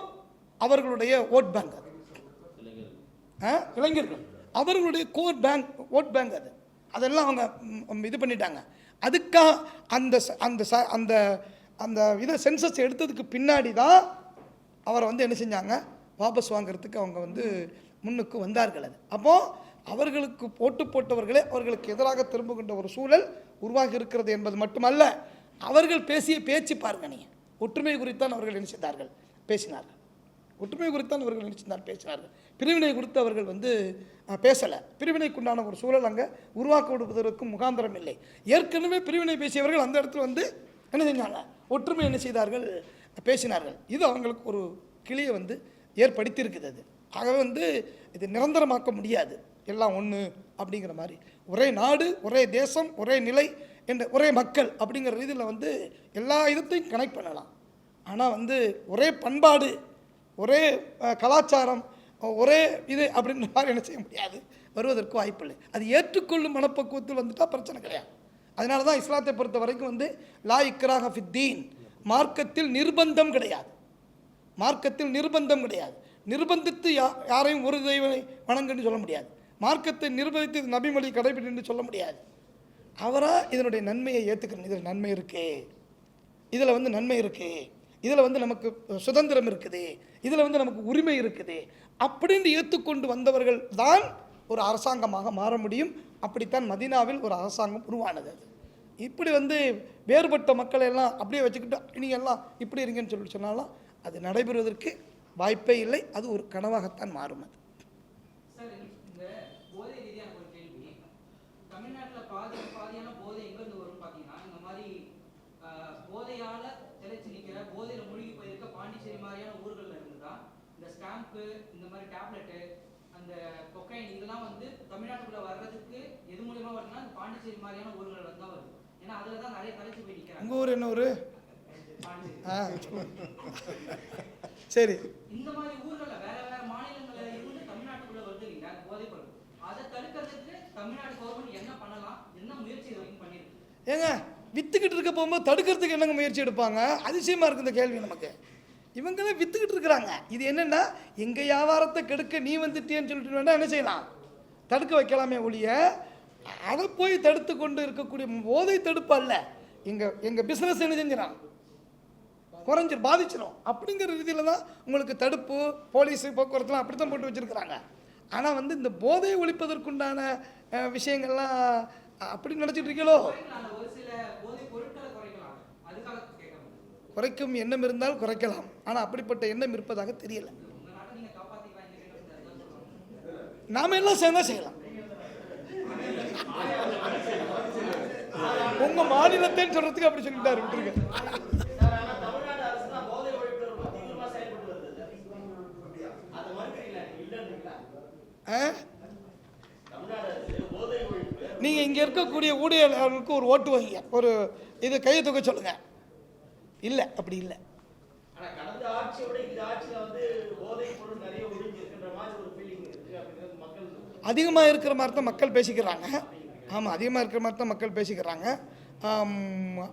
அவர்களுடைய ஓட் பேங்க், இளைஞர்கள் அவர்களுடைய கோர் பேங்க், ஓட் பேங்க் அது அதெல்லாம் அவங்க இது பண்ணிட்டாங்க. அதுக்காக அந்த அந்த அந்த அந்த இதை சென்சஸ் எடுத்ததுக்கு பின்னாடி தான் அவரை வந்து என்ன செஞ்சாங்க, வாபஸ் வாங்கிறதுக்கு அவங்க வந்து முன்னுக்கு வந்தார்கள். அது அப்போது அவர்களுக்கு போட்டு போட்டவர்களே அவர்களுக்கு எதிராக திரும்புகின்ற ஒரு சூழல் உருவாகி இருக்கிறது என்பது மட்டுமல்ல, அவர்கள் பேசிய பேச்சு பாருங்க. நீங்கள் ஒற்றுமை குறித்தான் அவர்கள் என்ன செய்தார்கள், பேசினார்கள். ஒற்றுமை குறித்தான் அவர்கள் நினைச்சிருந்தார், பேசினார்கள். பிரிவினை குறித்து அவர்கள் வந்து பேசலை. பிரிவினைக்குண்டான ஒரு சூழல் அங்கே உருவாக்க விடுவதற்கு முகாந்திரம் இல்லை. ஏற்கனவே பிரிவினை பேசியவர்கள் அந்த இடத்துல வந்து என்ன செஞ்சாங்க, ஒற்றுமை என்ன செய்தார்கள், பேசினார்கள். இது அவங்களுக்கு ஒரு கிளியை வந்து ஏற்படுத்தியிருக்குது. அது ஆகவே வந்து இது நிரந்தரமாக்க முடியாது. எல்லாம் ஒன்று அப்படிங்கிற மாதிரி ஒரே நாடு, ஒரே தேசம், ஒரே நிலை என்ற ஒரே மக்கள் அப்படிங்கிற ரீதியில் வந்து எல்லா இதத்தையும் கனெக்ட் பண்ணலாம். ஆனால் வந்து ஒரே பண்பாடு, ஒரே கலாச்சாரம், ஒரே இது அப்படின்ற மாதிரி என்ன செய்ய முடியாது, வருவதற்கு வாய்ப்பில்லை. அது ஏற்றுக்கொள்ளும் மனப்பக்குவத்தில் வந்துட்டால் பிரச்சனை கிடையாது. அதனால தான் இஸ்லாத்தை பொறுத்த வரைக்கும் வந்து லா இக்ராஹ ஃபித்தீன், மார்க்கத்தில் நிர்பந்தம் கிடையாது. மார்க்கத்தில் நிர்பந்தம் கிடையாது. நிர்பந்தித்து யாரையும் ஒரு தெய்வனை வணங்குன்னு சொல்ல முடியாது. மார்க்கத்தை நிர்பந்தித்து நபிமொழி கடைபிடின்னு சொல்ல முடியாது. அவராக இதனுடைய நன்மையை ஏற்றுக்கணும். இதில் நன்மை இருக்குது, இதில் வந்து நன்மை இருக்குது, இதில் வந்து நமக்கு சுதந்திரம் இருக்குது, இதில் வந்து நமக்கு உரிமை இருக்குது அப்படின்னு ஏற்றுக்கொண்டு வந்தவர்கள் தான் ஒரு அரசாங்கமாக மாற முடியும். அப்படித்தான் மதீனாவில் ஒரு அரசாங்கம் உருவானது. அது இப்படி வந்து வேறுபட்ட மக்களை எல்லாம் அப்படியே வச்சுக்கிட்டு நீங்கள் எல்லாம் இப்படி இருங்கன்னு சொல்லிட்டு சொன்னாலும் அது நடைபெறுவதற்கு வாய்ப்பே இல்லை. அது ஒரு கனவாகத்தான் மாறும். அது சார், இந்த போதை ரீதியான ஒரு கேள்வி. தமிழ்நாட்டில் பாதியான போதை எங்கேருந்து வரும்னு பார்த்தீங்கன்னா, இந்த மாதிரி போதையால் திளைச்சு நிற்கிற, போதையில் மூழ்கி போயிருக்க பாண்டிச்சேரி மாதிரியான ஊர்களில் இருந்து தான் இந்த ஸ்டாம்ப்பு, இந்த மாதிரி டேப்லெட்டு, அந்த கொக்கைன் இதெல்லாம் வந்து தமிழ்நாட்டுக்குள்ளே வர்றதுக்கு எது மூலியமா வருதுன்னா இந்த பாண்டிச்சேரி மாதிரியான ஊர்கள் தான் வருது. ஏன்னா அதில் தான் நிறைய தலைச்சு போய் நிற்கிறாங்க. உங்கள் ஊர் என்ன ஊர்? சரி. இந்த மாதிரி ஊர்களில் வேற வேற மாநிலங்களில் இருந்து தமிழ்நாட்டுக்குள்ள வருது இல்லையா போதைப் பொருள், அதை தடுக்கிறதுக்கு தமிழ்நாடு கவர்மெண்ட் என்ன பண்ணலாம், என்ன முயற்சி இது வரைக்கும் பண்ணிருக்கு? ஏங்க வித்துக்கிட்டு இருக்க போகும்போது தடுக்கிறதுக்கு என்னங்க முயற்சி எடுப்பாங்க? அதிசயமாக இருக்குது இந்த கேள்வி நமக்கு. இவங்களாம் வித்துக்கிட்டு இருக்கிறாங்க. இது என்னென்னா எங்கள் வியாபாரத்தை கெடுக்க நீ வந்துட்டேன்னு சொல்லிட்டு வேண்டாம் என்ன செய்யலாம், தடுக்க வைக்கலாமே ஒழிய அதை போய் தடுத்து கொண்டு இருக்கக்கூடிய போதை தடுப்பு அல்ல. எங்கள் பிஸ்னஸ் என்ன செஞ்சிடும், குறைஞ்சிரும், பாதிச்சிடும். அப்படிங்கிற ரீதியில் தான் உங்களுக்கு தடுப்பு, போலீஸு, போக்குவரத்துலாம் அப்படி தான் போட்டு வச்சுருக்கிறாங்க. ஆனால் வந்து இந்த போதையை ஒழிப்பதற்குண்டான விஷயங்கள்லாம் அப்படி நினச்சிட்டு இருக்கீங்களோ? ஒரு சில போதைப் பொருட்களை குறைக்கலாம், அதுக்காக கேட்கணும். குறைக்கும் எண்ணம் இருந்தால் குறைக்கலாம். ஆனால் அப்படிப்பட்ட எண்ணம் இருப்பதாக தெரியல. உங்க நாட்டை நீங்க காப்பாத்திக்கலாம், இந்த கேட்கறது சொல்லுவாங்க. நாம எல்லாம் சேர்ந்தா செய்யலாம். உங்க மாநிலத்தைன்னு சொல்றதுக்கு அப்படி சொல்லிட்டாரு, விட்டுருங்க. சார், ஆனா தமிழ்நாடு அரசு தான் போதை ஒழிப்பு ரொம்ப தீவிரமா செயல்பட்டு வருது. அதை மறுக்கிறீங்களா? இல்லைன்றீங்களா? தமிழ்நாடு அரசு போதை ஒழிப்பு நீங்க இங்க இருக்கக்கூடிய ஊழியர்களுக்கு ஒரு ஓட்டு வைங்க, ஒரு இது கையை தூக்க சொல்லுங்க. இல்ல, அப்படி இல்லை. ஆனா கடந்த ஆட்சியோட இந்த ஆட்சியில வந்து போதை பொருள் நிறைய ஒழிஞ்சு இருக்கின்ற மாதிரி ஒரு ஃபீலிங் இருக்கு அப்படிங்கிறது மக்கள் அதிகமாக இருக்கிற மாதிரி தான் மக்கள் பேசிக்கிறாங்க. ஆமாம், அதிகமாக இருக்கிற மாதிரி தான் மக்கள் பேசிக்கிறாங்க.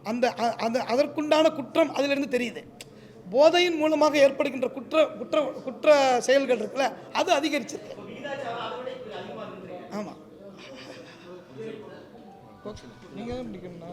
அந்த அதற்குண்டான குற்றம் அதிலிருந்து தெரியுது. போதையின் மூலமாக ஏற்படுகின்ற குற்ற செயல்கள் இருக்குல்ல, அது அதிகரிச்சிருக்கு. ஆமாம். நீங்கள் தான் பிடிக்கணும்னா